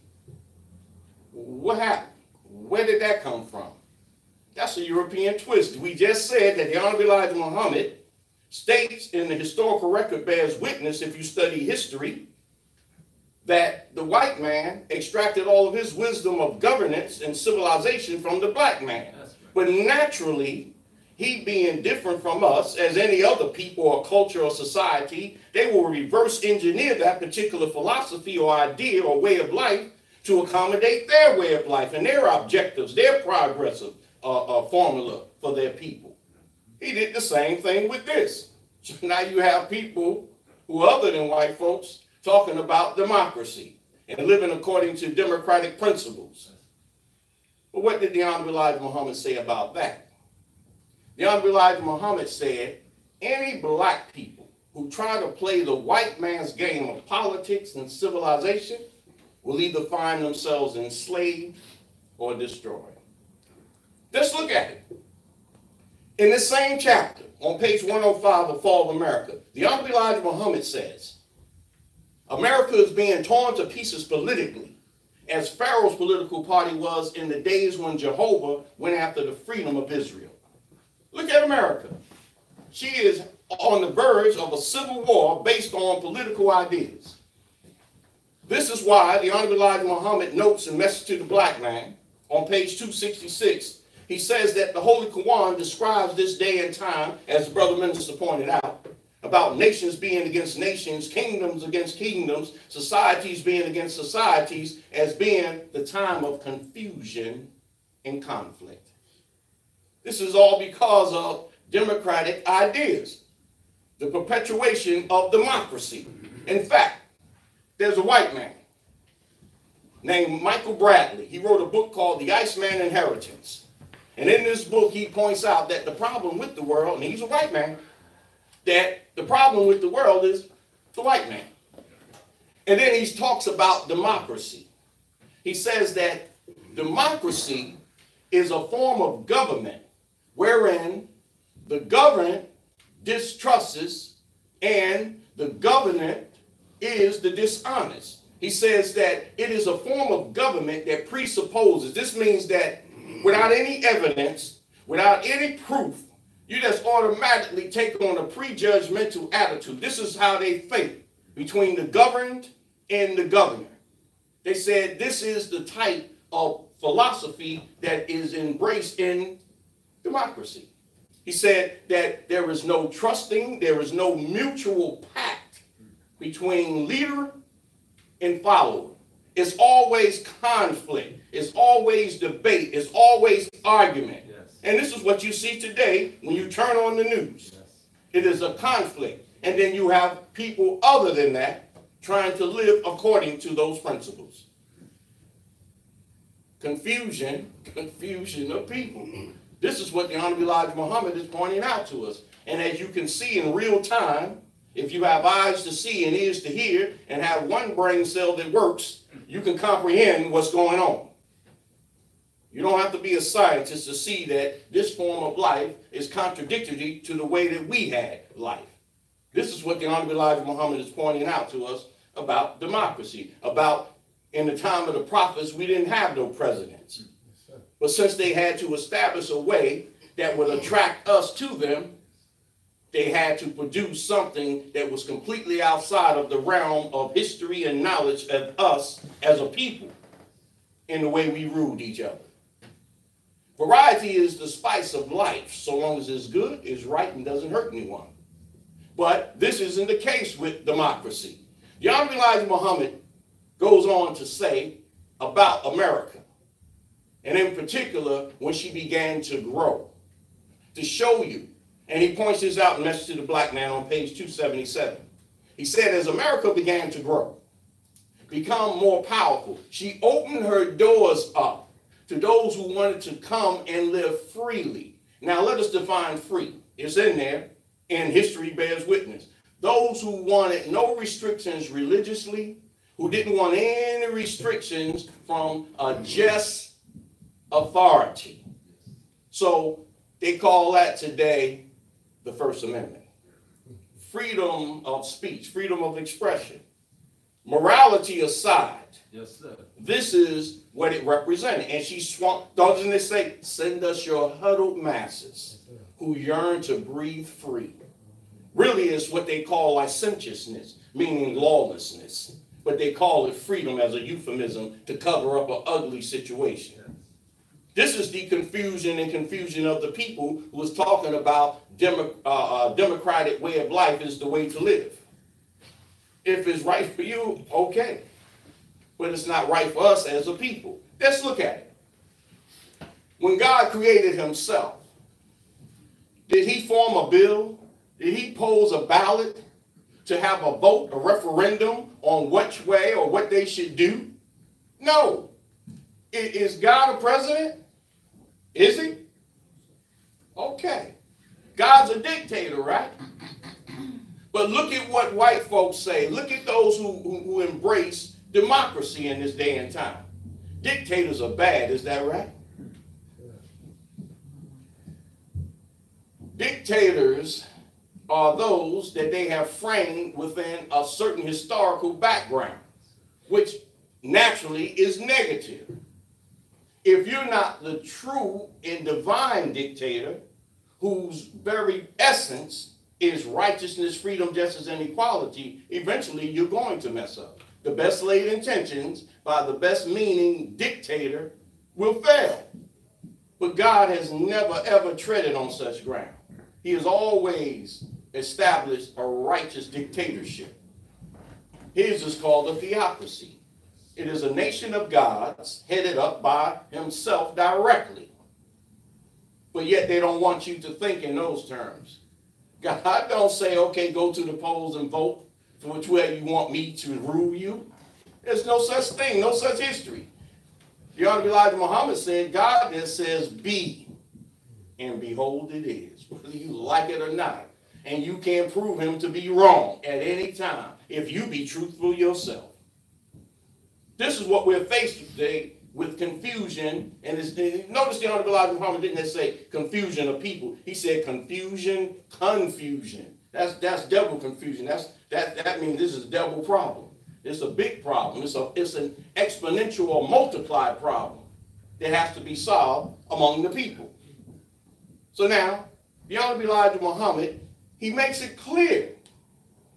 D: What happened? Where did that come from? That's a European twist. We just said that the Honorable Elijah Muhammad states, in the historical record bears witness, if you study history, that the white man extracted all of his wisdom of governance and civilization from the black man. Right. But naturally, he being different from us, as any other people or culture or society, they will reverse engineer that particular philosophy or idea or way of life to accommodate their way of life and their objectives, their progressive formula for their people. He did the same thing with this. So now you have people who are other than white folks talking about democracy and living according to democratic principles. But what did the Honorable Elijah Muhammad say about that? The Honorable Elijah Muhammad said, any black people who try to play the white man's game of politics and civilization will either find themselves enslaved or destroyed. Let's look at it. In this same chapter, on page 105 of Fall of America, the Honorable Elijah Muhammad says, America is being torn to pieces politically, as Pharaoh's political party was in the days when Jehovah went after the freedom of Israel. Look at America. She is on the verge of a civil war based on political ideas. This is why the Honorable Elijah Muhammad notes in Message to the Black Man on page 266, he says that the Holy Quran describes this day and time, as the brother minister pointed out, about nations being against nations, kingdoms against kingdoms, societies being against societies, as being the time of confusion and conflict. This is all because of democratic ideas, the perpetuation of democracy. In fact, there's a white man named Michael Bradley. He wrote a book called The Iceman Inheritance. And in this book, he points out that the problem with the world, and he's a white man, that the problem with the world is the white man. And then he talks about democracy. He says that democracy is a form of government wherein the governed distrusts and the government is the dishonest. He says that it is a form of government that presupposes. This means that without any evidence, without any proof, you just automatically take on a prejudgmental attitude. This is how they think between the governed and the governor. They said this is the type of philosophy that is embraced in democracy. He said that there is no trusting, there is no mutual pact between leader and follower. It's always conflict. It's always debate. It's always argument. Yes. And this is what you see today when you turn on the news. Yes. It is a conflict. And then you have people other than that trying to live according to those principles. Confusion of people. This is what the Honorable Elijah Muhammad is pointing out to us. And as you can see in real time, If you have eyes to see and ears to hear and have one brain cell that works, you can comprehend what's going on. You don't have to be a scientist to see that this form of life is contradictory to the way that we had life. This is what the Honorable Elijah Muhammad is pointing out to us about democracy, about in the time of the prophets, we didn't have no presidents. But since they had to establish a way that would attract us to them, they had to produce something that was completely outside of the realm of history and knowledge of us as a people in the way we ruled each other. Variety is the spice of life, so long as it's good, it's right, and doesn't hurt anyone. But this isn't the case with democracy. The Honorable Elijah Muhammad goes on to say about America, and in particular, when she began to grow, to show you. And he points this out in Message to the Black Man on page 277. He said, as America began to grow, become more powerful, she opened her doors up to those who wanted to come and live freely. Now let us define free. It's in there, and history bears witness. Those who wanted no restrictions religiously, who didn't want any restrictions from a just authority. So they call that today the First Amendment. Freedom of speech, freedom of expression. Morality aside,
B: Yes, sir.
D: this is what it represented. And she swung, doesn't it say, send us your huddled masses who yearn to breathe free. Really is what they call licentiousness, meaning lawlessness. But they call it freedom as a euphemism to cover up an ugly situation. This is the confusion and confusion of the people who was talking about democratic way of life is the way to live. If it's right for you, okay. But it's not right for us as a people. Let's look at it. When God created himself, did he form a bill? Did he pose a ballot to have a vote, a referendum on which way or what they should do? No. Is God a president? Is he? Okay. God's a dictator, right? But look at what white folks say. Look at those who embrace democracy in this day and time. Dictators are bad, is that right? Dictators are those that they have framed within a certain historical background, which naturally is negative. If you're not the true and divine dictator, whose very essence is righteousness, freedom, justice, and equality, eventually you're going to mess up. The best laid intentions by the best meaning dictator will fail. But God has never, ever treaded on such ground. He has always established a righteous dictatorship. His is called a theocracy. It is a nation of gods headed up by himself directly. But yet they don't want you to think in those terms. God don't say, okay, go to the polls and vote for which way you want me to rule you. There's no such thing, no such history. The Honorable Elijah Muhammad said, God just says be, and behold it is, whether you like it or not. And you can't prove him to be wrong at any time if you be truthful yourself. This is what we're faced today with confusion. And notice the Honorable Elijah Muhammad didn't say confusion of people. He said confusion. That's double confusion. That means this is a double problem. It's a big problem. It's an exponential or multiplied problem that has to be solved among the people. So now, the Honorable Elijah Muhammad, he makes it clear.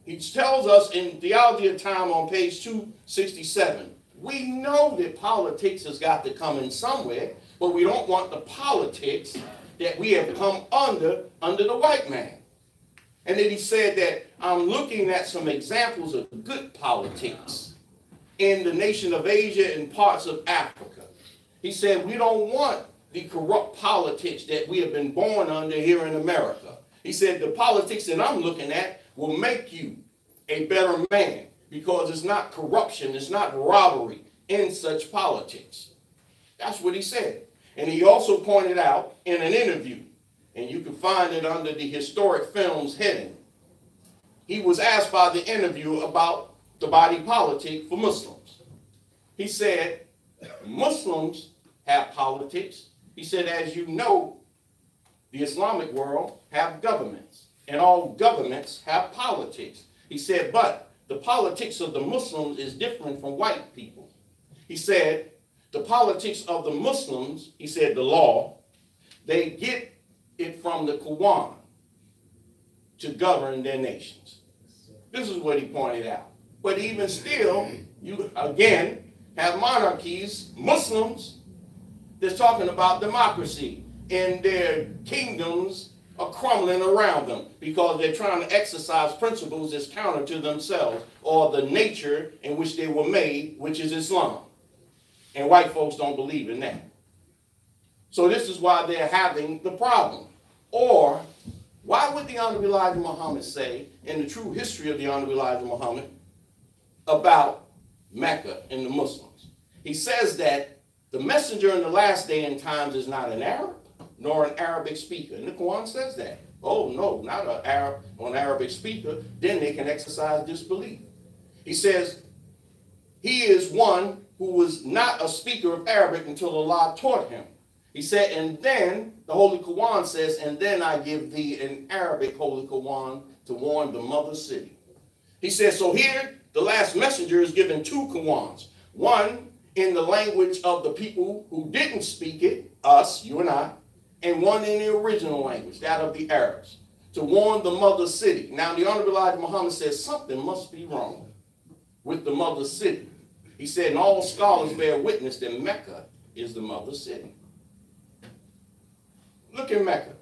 D: He tells us in Theology of Time on page 267, we know that politics has got to come in somewhere, but we don't want the politics that we have come under the white man. And then he said that I'm looking at some examples of good politics in the nation of Asia and parts of Africa. He said we don't want the corrupt politics that we have been born under here in America. He said the politics that I'm looking at will make you a better man because it's not corruption, it's not robbery in such politics. That's what he said. And he also pointed out in an interview, and you can find it under the historic films heading. he was asked by the interviewer about the body politic for Muslims. He said, Muslims have politics. He said, as you know, the Islamic world have governments, and all governments have politics. He said, but the politics of the Muslims is different from white people. He said, the politics of the Muslims, he said, the law, they get it from the Quran to govern their nations. This is what he pointed out. But even still, you again have monarchies, Muslims, that's talking about democracy, and their kingdoms are crumbling around them because they're trying to exercise principles that's counter to themselves or the nature in which they were made, which is Islam. And white folks don't believe in that. So this is why they're having the problem. Or why would the Honorable Elijah Muhammad say in the true history of the Honorable Elijah Muhammad about Mecca and the Muslims? He says that the messenger in the last day and times is not an Arab nor an Arabic speaker. And the Quran says that. Oh no, not an Arab or an Arabic speaker. Then they can exercise disbelief. He says he is one who was not a speaker of Arabic until Allah taught him. He said, and then the Holy Quran says, and then I give thee an Arabic Holy Quran to warn the mother city. He says, so here the last messenger is given two Qurans. One in the language of the people who didn't speak it, us, you and I, and one in the original language, that of the Arabs, to warn the mother city. Now the Honorable Elijah Muhammad says something must be wrong with the mother city. He said, and all scholars bear witness that Mecca is the mother city. Look at Mecca.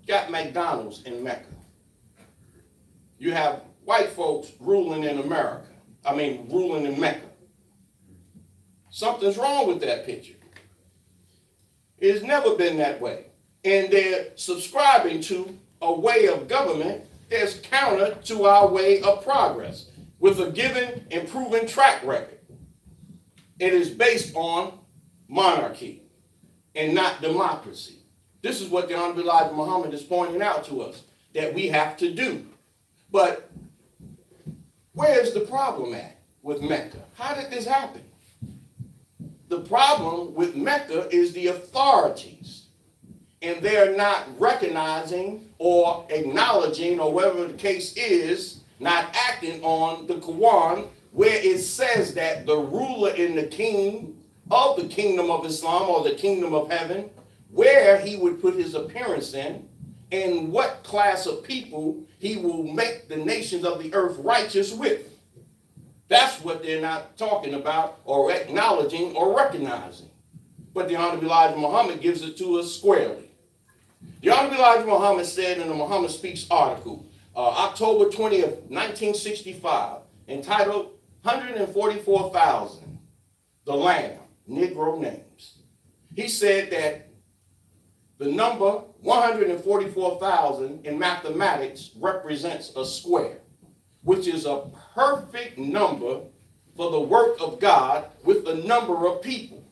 D: Got McDonald's in Mecca. You have white folks ruling in America. Ruling in Mecca. Something's wrong with that picture. It has never been that way. And they're subscribing to a way of government that's counter to our way of progress with a given and proven track record. It is based on monarchy and not democracy. This is what the Honorable Elijah Muhammad is pointing out to us that we have to do. But where's the problem at with Mecca? How did this happen? The problem with Mecca is the authorities, and they're not recognizing or acknowledging, or whatever the case is, not acting on the Quran, where it says that the ruler and the king of the kingdom of Islam or the kingdom of heaven, where he would put his appearance in, and what class of people he will make the nations of the earth righteous with. That's what they're not talking about or acknowledging or recognizing. But the Honorable Elijah Muhammad gives it to us squarely. The Honorable Elijah Muhammad said in the Muhammad Speaks article, October 20th, 1965, entitled 144,000, the Lamb, Negro Names. He said that the number 144,000 in mathematics represents a square, which is a perfect number for the work of God with the number of people.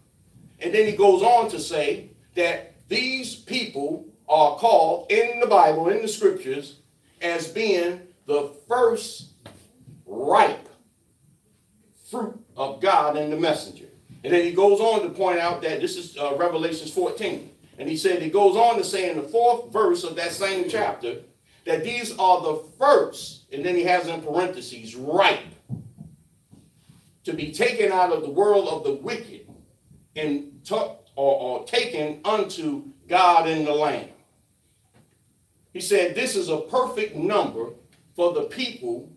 D: And then he goes on to say that these people are called in the Bible, in the scriptures, as being the first ripe fruit of God and the messenger. And then he goes on to point out that this is Revelation 14. And he said, he goes on to say in the 4th verse of that same chapter, that these are the first, and then he has in parentheses, ripe, to be taken out of the world of the wicked and taken unto God and the Lamb. He said this is a perfect number for the people,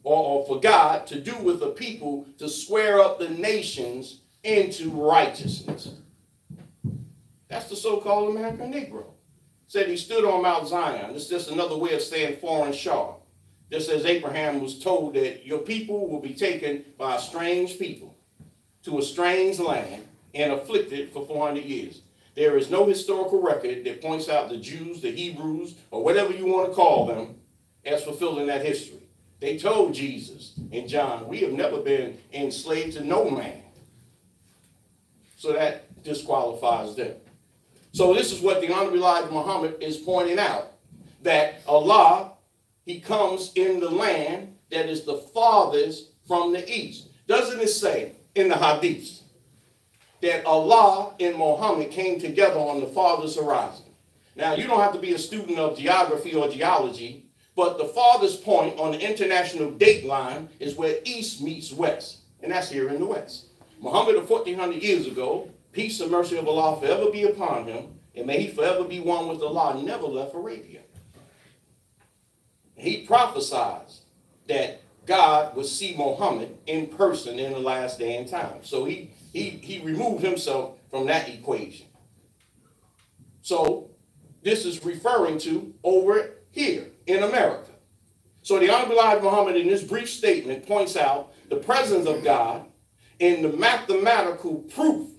D: or for God to do with the people to square up the nations into righteousness. That's the so-called American Negro. Said he stood on Mount Zion. This is just another way of saying foreign Shah. Just as Abraham was told that your people will be taken by a strange people to a strange land and afflicted for 400 years. There is no historical record that points out the Jews, the Hebrews, or whatever you want to call them, as fulfilling that history. They told Jesus and John, we have never been enslaved to no man. So that disqualifies them. So this is what the Honorable Elijah Muhammad is pointing out, that Allah, he comes in the land that is the farthest from the east. Doesn't it say in the hadiths that Allah and Muhammad came together on the farthest horizon? Now, you don't have to be a student of geography or geology, but the farthest point on the international date line is where east meets west, and that's here in the west. Muhammad, 1400 years ago, peace and mercy of Allah forever be upon him, and may he forever be one with Allah, never left Arabia. He prophesied that God would see Muhammad in person in the last day and time. So he removed himself from that equation. So this is referring to over here in America. So the Honorable Elijah Muhammad in this brief statement points out the presence of God in the mathematical proof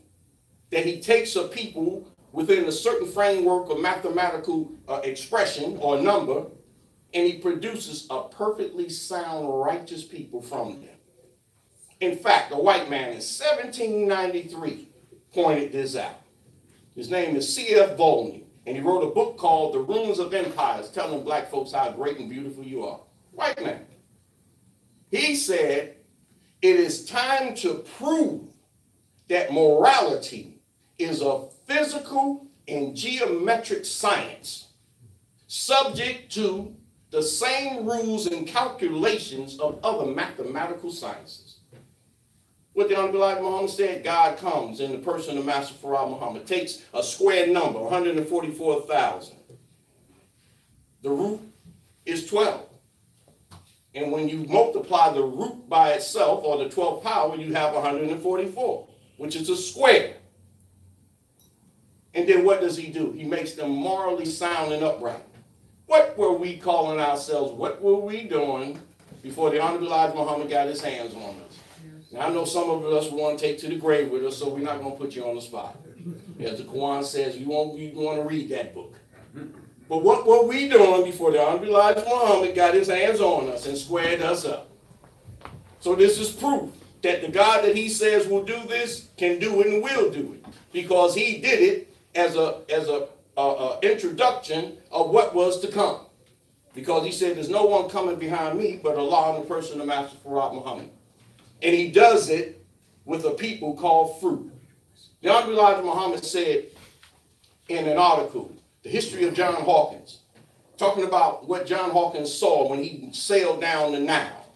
D: that he takes a people within a certain framework of mathematical expression or number, and he produces a perfectly sound, righteous people from them. In fact, a white man in 1793 pointed this out. His name is C.F. Volney, and he wrote a book called The Ruins of Empires, telling black folks how great and beautiful you are. White man. He said, it is time to prove that morality is a physical and geometric science subject to the same rules and calculations of other mathematical sciences. What the Honorable Elijah Muhammad said, God comes in the person of Master Farah Muhammad, takes a square number, 144,000. The root is 12. And when you multiply the root by itself, or the 12th power, you have 144, which is a square. And then what does he do? He makes them morally sound and upright. What were we calling ourselves? What were we doing before the Honorable Elijah Muhammad got his hands on us? Now, I know some of us want to take to the grave with us, so we're not going to put you on the spot. As the Quran says, you want to read that book. But what were we doing before the Honorable Elijah Muhammad got his hands on us and squared us up? So this is proof that the God that he says will do this can do it and will do it, because he did it as a introduction of what was to come. Because he said, there's no one coming behind me but Allah in the person of Master Farah Muhammad. And he does it with a people called fruit. The Honorable Elijah Muhammad said in an article, The History of John Hawkins, talking about what John Hawkins saw when he sailed down the Nile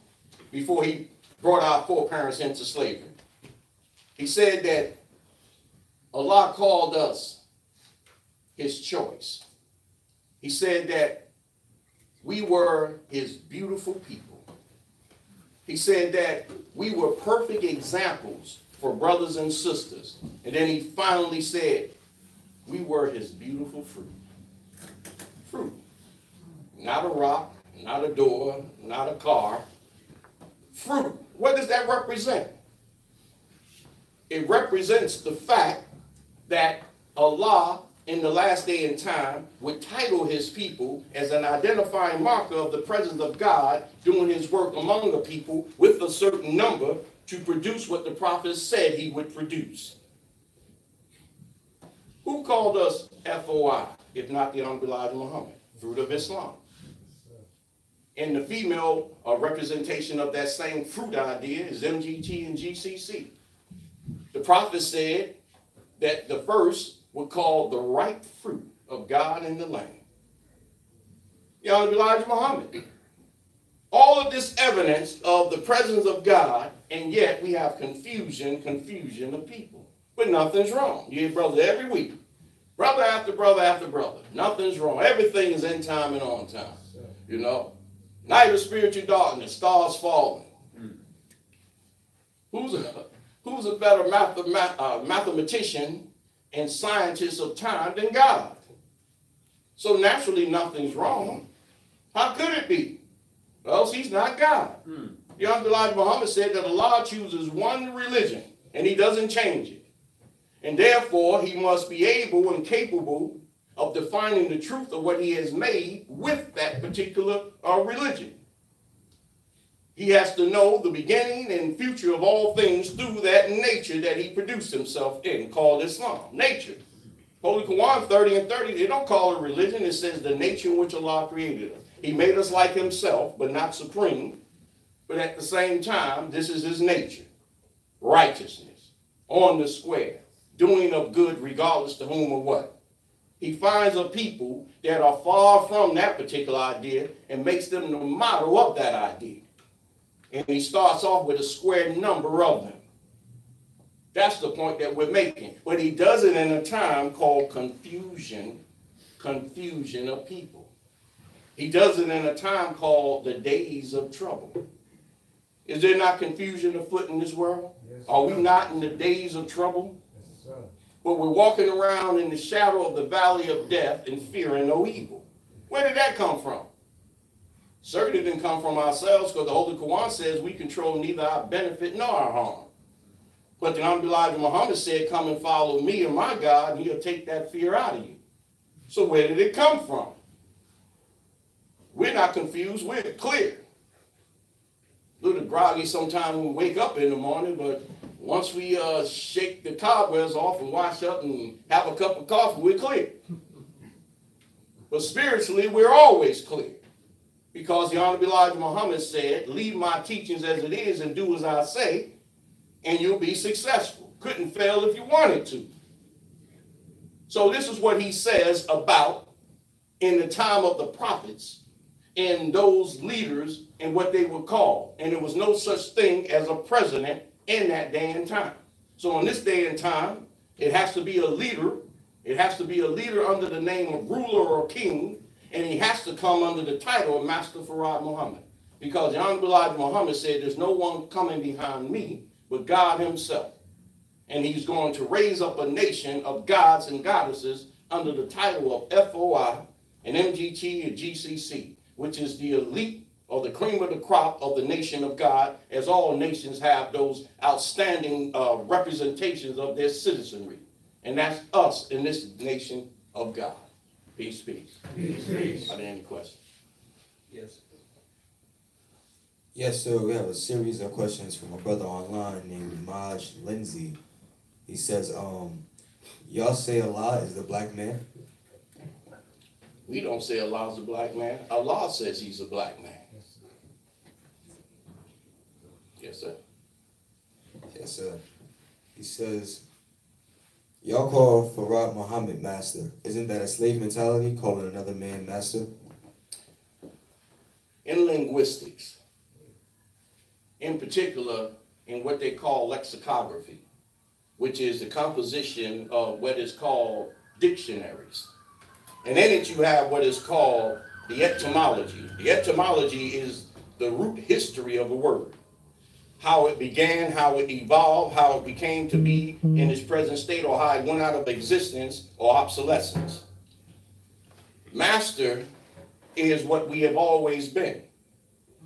D: before he brought our foreparents into slavery. He said that Allah called us his choice. He said that we were his beautiful people. He said that we were perfect examples for brothers and sisters. And then he finally said, we were his beautiful fruit. Fruit. Not a rock, not a door, not a car. Fruit. What does that represent? It represents the fact that Allah in the last day and time would title his people as an identifying marker of the presence of God doing his work among the people with a certain number to produce what the prophets said he would produce. Who called us FOI, if not the Honorable Elijah Muhammad? Fruit of Islam. And the female representation of that same fruit idea is MGT and GCC. The prophet said that the first would call the ripe fruit of God in the land. The Honorable Elijah Muhammad. All of this evidence of the presence of God, and yet we have confusion of people. But nothing's wrong. You hear brothers every week. Brother after brother after brother. Nothing's wrong. Everything is in time and on time. You know. Night of spiritual darkness, stars falling. Who's a better mathematician and scientist of time than God? So naturally nothing's wrong. How could it be? Well, he's not God. The Honorable Elijah Muhammad said that Allah chooses one religion and he doesn't change it. And therefore he must be able and capable of defining the truth of what he has made with that particular religion. He has to know the beginning and future of all things through that nature that he produced himself in, called Islam. Nature. Holy Quran 30 and 30, they don't call it religion. It says the nature in which Allah created us. He made us like himself, but not supreme. But at the same time, this is his nature. Righteousness, on the square, doing of good regardless to whom or what. He finds a people that are far from that particular idea and makes them the model of that idea. And he starts off with a square number of them. That's the point that we're making. But he does it in a time called confusion of people. He does it in a time called the days of trouble. Is there not confusion afoot in this world? Yes, are we not in the days of trouble? Yes, sir. But we're walking around in the shadow of the valley of death and fearing no evil. Where did that come from? Certainly didn't come from ourselves, because the Holy Quran says we control neither our benefit nor our harm. But the Honorable Elijah Muhammad said, come and follow me and my God, and he'll take that fear out of you. So where did it come from? We're not confused, we're clear. A little groggy sometimes when we wake up in the morning, but once we shake the cobwebs off and wash up and have a cup of coffee, we're clear. But spiritually, we're always clear. Because the Honorable Elijah Muhammad said, leave my teachings as it is and do as I say, and you'll be successful. Couldn't fail if you wanted to. So this is what he says about in the time of the prophets and those leaders and what they were called. And there was no such thing as a president in that day and time. So in this day and time, it has to be a leader. It has to be a leader under the name of ruler or king. And he has to come under the title of Master Farad Muhammad. Because the Honorable Elijah Muhammad said, there's no one coming behind me but God himself. And he's going to raise up a nation of gods and goddesses under the title of FOI and MGT and GCC, which is the elite or the cream of the crop of the nation of God, as all nations have those outstanding representations of their citizenry. And that's us in this nation of God. Peace, peace.
B: Peace, peace.
D: Are there any questions?
B: Yes.
E: Yes, sir. We have a series of questions from a brother online named Maj Lindsay. He says, y'all say Allah is the black man?
D: We don't say Allah is a black man. Allah says he's a black man. Yes, sir.
E: Yes, sir. He says, y'all call Farad Muhammad master. Isn't that a slave mentality, calling another man master?
D: In linguistics, in particular in what they call lexicography, which is the composition of what is called dictionaries. And in it you have what is called the etymology. The etymology is the root history of a word. How it began, how it evolved, how it became to be in its present state, or how it went out of existence or obsolescence. Master is what we have always been.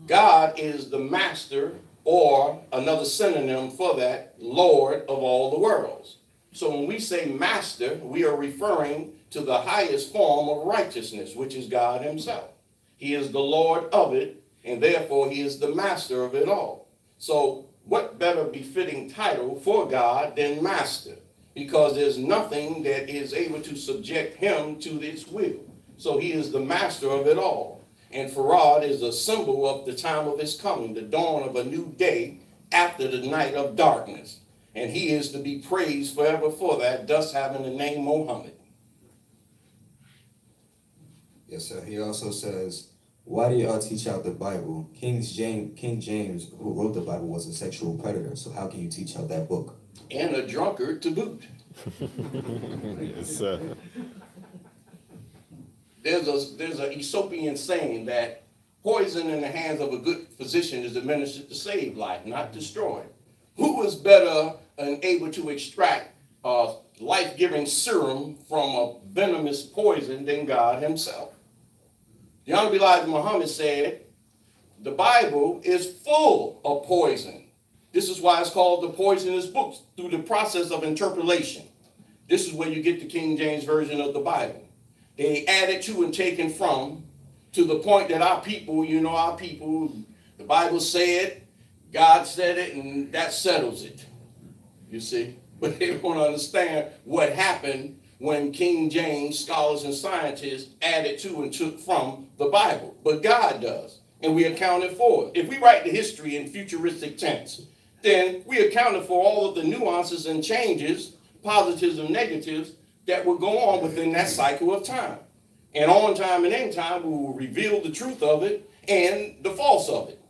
D: God is the master, or another synonym for that, Lord of all the worlds. So when we say master, we are referring to the highest form of righteousness, which is God himself. He is the Lord of it, and therefore he is the master of it all. So what better befitting title for God than master? Because there's nothing that is able to subject him to its will. So he is the master of it all. And Farad is a symbol of the time of his coming, the dawn of a new day after the night of darkness. And he is to be praised forever for that, thus having the name Muhammad.
E: Yes, sir. He also says, why do y'all teach out the Bible? King James, who wrote the Bible, was a sexual predator. So how can you teach out that book?
D: And a drunkard to boot.
F: Yes, sir.
D: There's a Aesopian saying that poison in the hands of a good physician is administered to save life, not destroy. Who is better and able to extract life-giving serum from a venomous poison than God himself? The Honorable Elijah Muhammad said, the Bible is full of poison. This is why it's called the poisonous books, through the process of interpolation. This is where you get the King James Version of the Bible. They added to and taken from, to the point that our people, the Bible said, God said it, and that settles it. You see? But they don't understand what happened when King James scholars and scientists added to and took from the Bible, but God does, and we accounted for it. If we write the history in futuristic tense, then we accounted for all of the nuances and changes, positives and negatives, that will go on within that cycle of time. And on time and in time, we will reveal the truth of it and the false of it.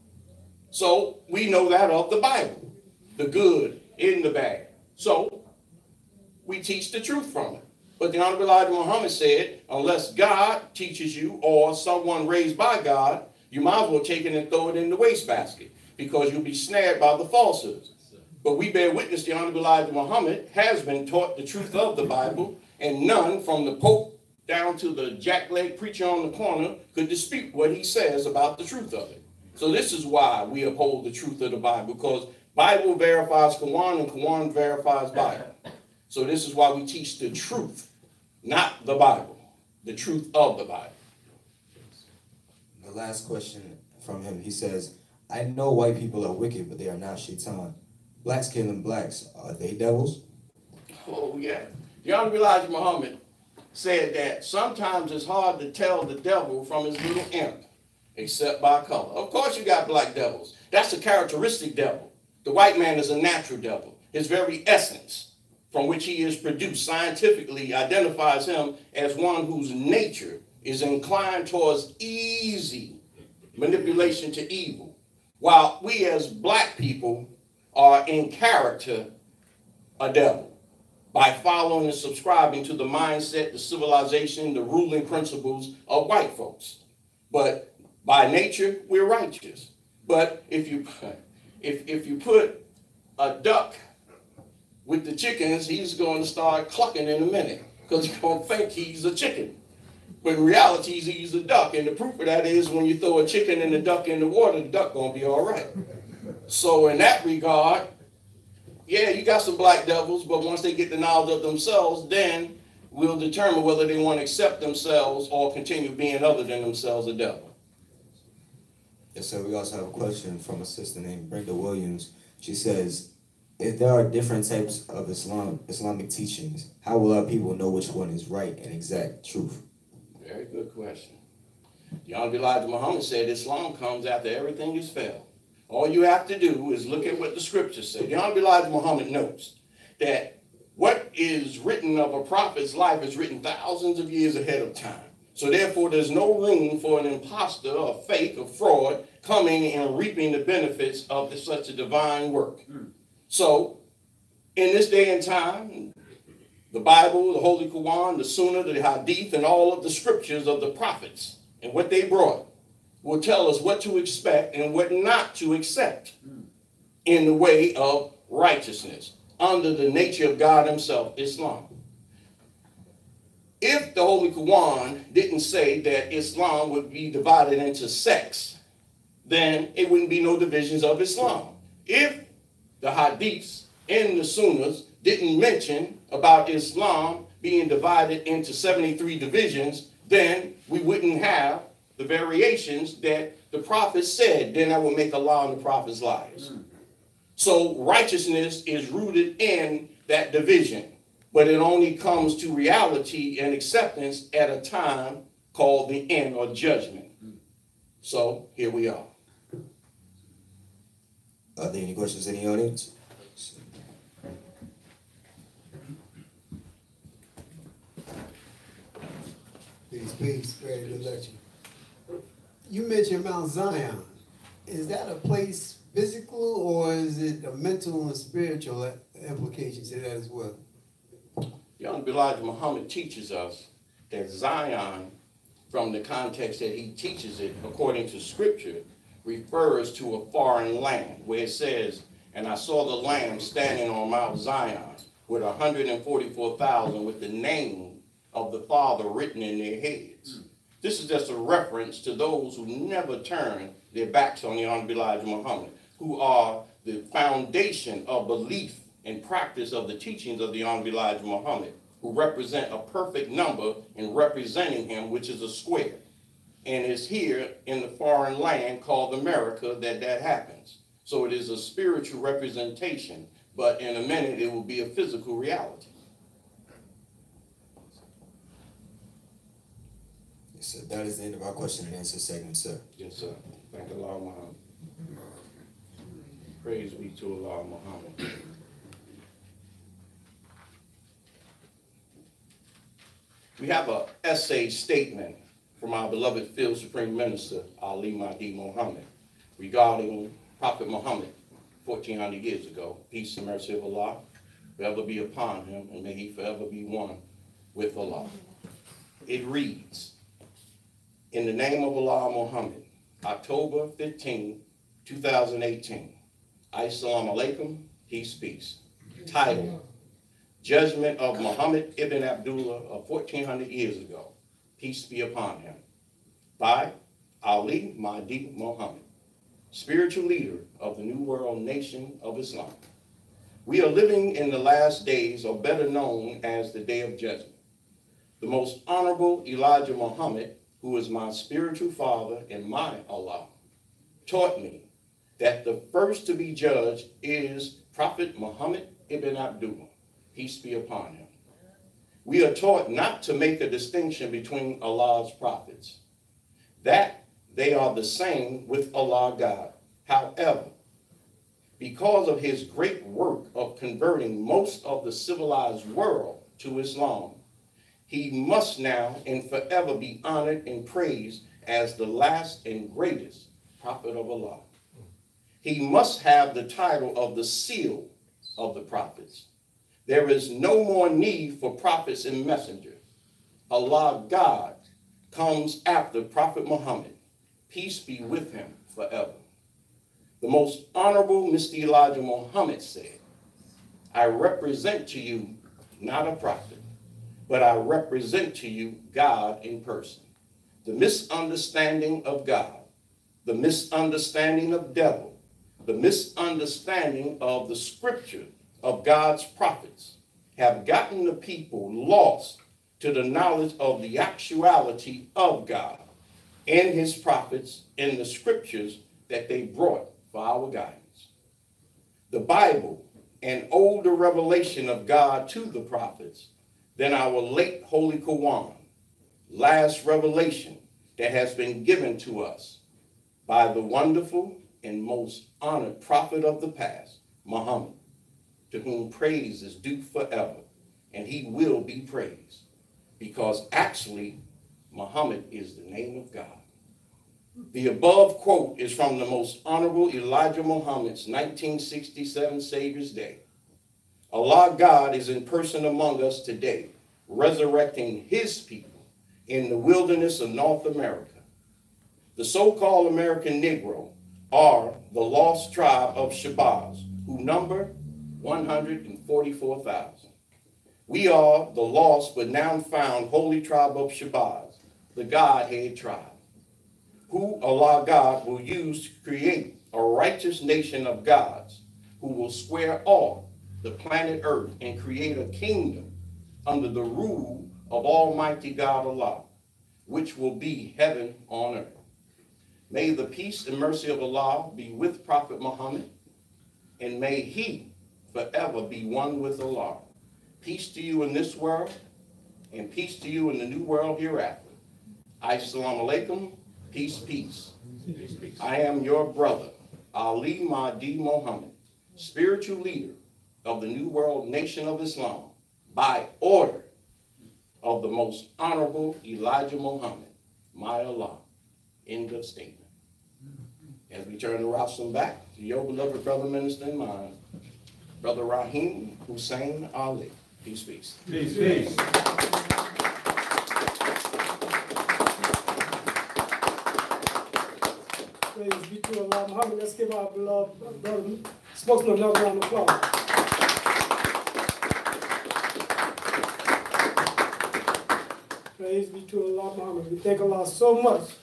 D: So we know that of the Bible, the good and the bad. So we teach the truth from it. But the Honorable Elijah Muhammad said, unless God teaches you or someone raised by God, you might as well take it and throw it in the wastebasket, because you'll be snared by the falsehoods. But we bear witness the Honorable Elijah Muhammad has been taught the truth of the Bible, and none from the Pope down to the jackleg preacher on the corner could dispute what he says about the truth of it. So this is why we uphold the truth of the Bible, because Bible verifies Quran and Quran verifies Bible. So this is why we teach the truth, not the Bible, the truth of the Bible.
E: The last question from him, he says, I know white people are wicked, but they are not shaitan. Blacks killing blacks, are they devils?
D: Oh, yeah. The Honorable Elijah Muhammad said that sometimes it's hard to tell the devil from his little imp, except by color. Of course you got black devils. That's a characteristic devil. The white man is a natural devil. His very essence from which he is produced scientifically identifies him as one whose nature is inclined towards easy manipulation to evil, while we as black people are in character a devil by following and subscribing to the mindset, the civilization, the ruling principles of white folks. But by nature, we're righteous. But if you put a duck with the chickens, he's going to start clucking in a minute, because he's going to think he's a chicken. But in reality, he's a duck. And the proof of that is when you throw a chicken and a duck in the water, the duck going to be all right. So in that regard, yeah, you got some black devils, but once they get the knowledge of themselves, then we'll determine whether they want to accept themselves or continue being other than themselves a devil.
E: Yes, sir. We also have a question from a sister named Brenda Williams. She says, if there are different types of Islamic teachings, how will our people know which one is right and exact truth?
D: Very good question. The Honorable Elijah Muhammad said Islam comes after everything is failed. All you have to do is look at what the scriptures say. The Honorable Elijah Muhammad notes that what is written of a prophet's life is written thousands of years ahead of time. So therefore, there's no room for an imposter, a fake, a fraud coming and reaping the benefits of such a divine work. So in this day and time, the Bible, the Holy Quran, the Sunnah, the Hadith, and all of the scriptures of the prophets and what they brought will tell us what to expect and what not to accept in the way of righteousness under the nature of God himself, Islam. If the Holy Quran didn't say that Islam would be divided into sects, then it wouldn't be no divisions of Islam. If the Hadiths and the Sunnahs didn't mention about Islam being divided into 73 divisions, then we wouldn't have the variations that the prophet said. Then that would make Allah and the prophets liars. So righteousness is rooted in that division, but it only comes to reality and acceptance at a time called the end or judgment. So here we are.
E: Are there any questions in the audience?
G: Peace, very good lecture. You mentioned Mount Zion. Is that a place physical, or is it a mental and spiritual implication to that as well?
D: The Honorable Elijah Muhammad teaches us that Zion, from the context that he teaches it according to scripture, refers to a foreign land, where it says, and I saw the Lamb standing on Mount Zion with 144,000 with the name of the Father written in their heads. This is just a reference to those who never turn their backs on the Honorable Elijah Muhammad, who are the foundation of belief and practice of the teachings of the Honorable Elijah Muhammad, who represent a perfect number in representing him, which is a square. And it's here in the foreign land called America that happens. So it is a spiritual representation, but in a minute it will be a physical reality.
E: Yes, sir. That is the end of our question and answer segment, sir.
D: Yes, sir. Thank Allah Muhammad. Praise be to Allah Muhammad. We have an essay statement from our beloved Field Supreme Minister, Ali Mahdi Muhammad, regarding Prophet Muhammad, 1400 years ago. Peace and mercy of Allah forever be upon him, and may he forever be one with Allah. It reads, in the name of Allah Muhammad, October 15, 2018. Assalamu alaikum, peace. Title, Judgment of Muhammad ibn Abdullah of 1400 years ago. Peace be upon him. By Ali Mahdi Muhammad, spiritual leader of the New World Nation of Islam. We are living in the last days, or better known as the Day of Judgment. The most honorable Elijah Muhammad, who is my spiritual father and my Allah, taught me that the first to be judged is Prophet Muhammad ibn Abdullah, peace be upon him. We are taught not to make a distinction between Allah's prophets, that they are the same with Allah God. However, because of his great work of converting most of the civilized world to Islam, he must now and forever be honored and praised as the last and greatest prophet of Allah. He must have the title of the seal of the prophets. There is no more need for prophets and messengers. Allah God comes after Prophet Muhammad. Peace be with him forever. The most honorable Mr. Elijah Muhammad said, I represent to you not a prophet, but I represent to you God in person. The misunderstanding of God, the misunderstanding of devil, the misunderstanding of the scripture of God's prophets have gotten the people lost to the knowledge of the actuality of God and his prophets and the scriptures that they brought for our guidance. The Bible, an older revelation of God to the prophets than our late Holy Quran, last revelation that has been given to us by the wonderful and most honored prophet of the past, Muhammad, to whom praise is due forever, and he will be praised, because actually Muhammad is the name of God. The above quote is from the most honorable Elijah Muhammad's 1967 Savior's Day. Allah God is in person among us today, resurrecting his people in the wilderness of North America. The so-called American Negro are the lost tribe of Shabazz, who number 144,000. We are the lost but now found holy tribe of Shabazz, the Godhead tribe, who Allah God will use to create a righteous nation of gods who will square off the planet Earth and create a kingdom under the rule of Almighty God Allah, which will be heaven on earth. May the peace and mercy of Allah be with Prophet Muhammad, and may he forever be one with Allah. Peace to you in this world, and peace to you in the new world hereafter. Assalamu alaikum, peace. I am your brother, Ali Mahdi Muhammad, spiritual leader of the New World Nation of Islam, by order of the most honorable Elijah Muhammad, my Allah. End of statement. As we turn the rostrum back to your beloved brother, minister, and mine, Brother Rahim Hussein Ali. Peace.
B: Peace.
A: Praise be to Allah Muhammad. Let's give our beloved brother spokesman another round of applause. Praise be to Allah Muhammad. We thank Allah so much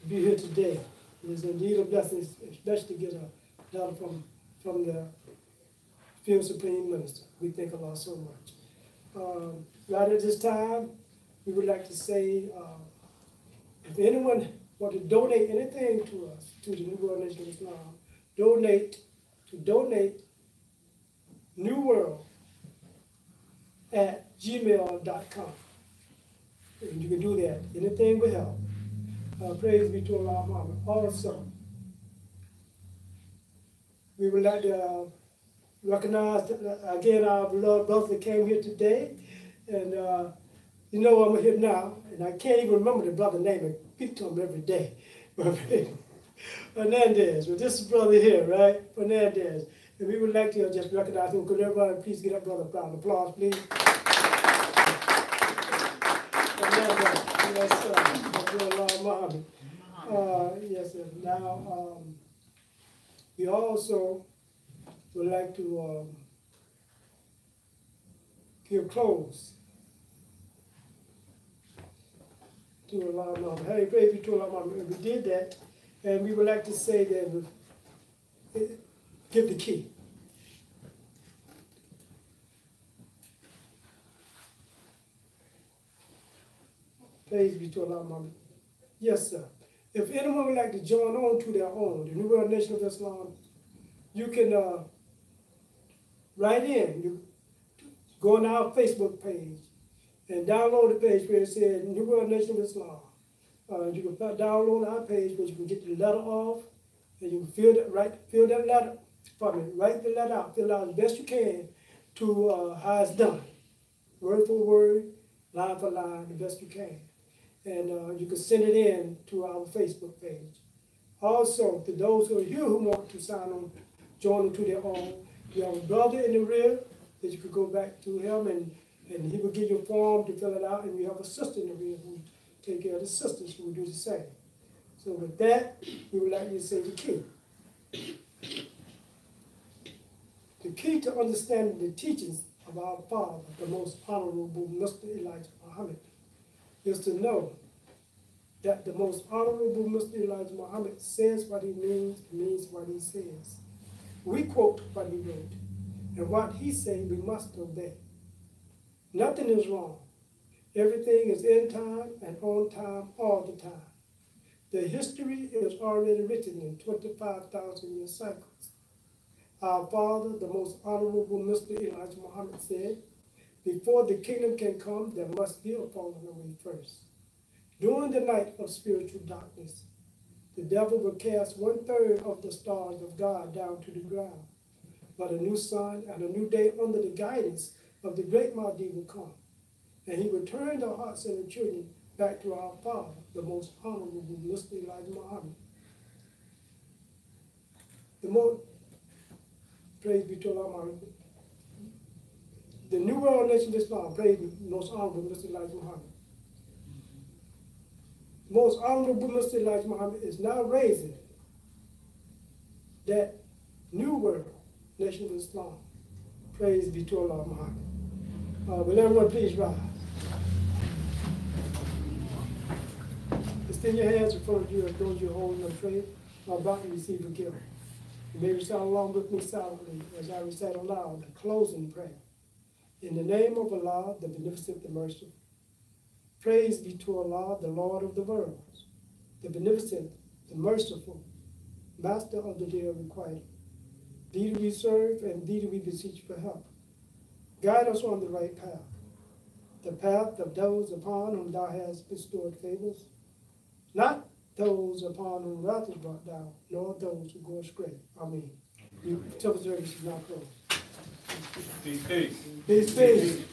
A: to be here today. It is indeed a blessing, especially to get a daughter from the Field Supreme Minister. We thank Allah so much. Right at this time, we would like to say, if anyone want to donate anything to us, to the New World Nation of Islam, donate newworld@gmail.com. And you can do that. Anything will help. Praise be to Allah Muhammad. Also, we would like to recognize again our beloved brother that came here today. And you know I'm here now, and I can't even remember the brother's name. I speak to him every day. Fernandez, well, this is brother here, right? Fernandez. And we would like to just recognize him. Could everybody please get up, brother? Round of applause, please. Fernandez, yes, sir. Muhammad. Yes, sir. Now, we also would like to give clothes to Allah Muhammad. Hey, praise be to Allah Muhammad. We did that, and we would like to say that give the key. Praise be to Allah Muhammad. Yes, sir. If anyone would like to join on to their own, the New World Nation of Islam, you can write in. You go on our Facebook page and download the page where it says New World Nation of Islam. You can download our page where you can get the letter off, and you can fill that letter. Write the letter out. Fill it out as best you can to how it's done, word for word, line for line, the best you can. And you can send it in to our Facebook page. Also, to those who are here who want to sign on, join to their own, you have a brother in the rear that you could go back to him, and he will give you a form to fill it out, and you have a sister in the rear who will take care of the sisters who will do the same. So with that, we would like you to say the key. The key to understanding the teachings of our Father, the most honorable Mr. Elijah Muhammad, is to know that the most honorable Mr. Elijah Muhammad says what he means what he says. We quote what he wrote, and what he said we must obey. Nothing is wrong. Everything is in time and on time all the time. The history is already written in 25,000-year cycles. Our Father, the most honorable Mr. Elijah Muhammad said, before the kingdom can come, there must be a falling away first. During the night of spiritual darkness, the devil will cast 1/3 of the stars of God down to the ground. But a new sun and a new day under the guidance of the great Mahdi will come. And he will turn the hearts of the children back to our Father, the most honorable Mr. Elijah Muhammad. The more, praise be to Allah Muhammad. The New World Nation of Islam, praise the most honorable Mr. Elijah Muhammad. Most honorable Mr. Elijah Muhammad is now raising that New World Nation of Islam. Praise be to Allah Muhammad. Will everyone please rise? Extend your hands in front of you as those you're holding them praying. I'm about to receive a gift. You may recite along with me silently as I recite aloud the closing prayer. In the name of Allah, the Beneficent, the Merciful. Praise be to Allah, the Lord of the worlds, the Beneficent, the Merciful, Master of the dear requited. Thee do we serve, and thee do we beseech for help. Guide us on the right path, the path of those upon whom thou hast bestowed favors, not those upon whom wrath is brought down, nor those who go astray. Amen. Temple service is now closed.
B: Peace, peace.
A: Peace, peace.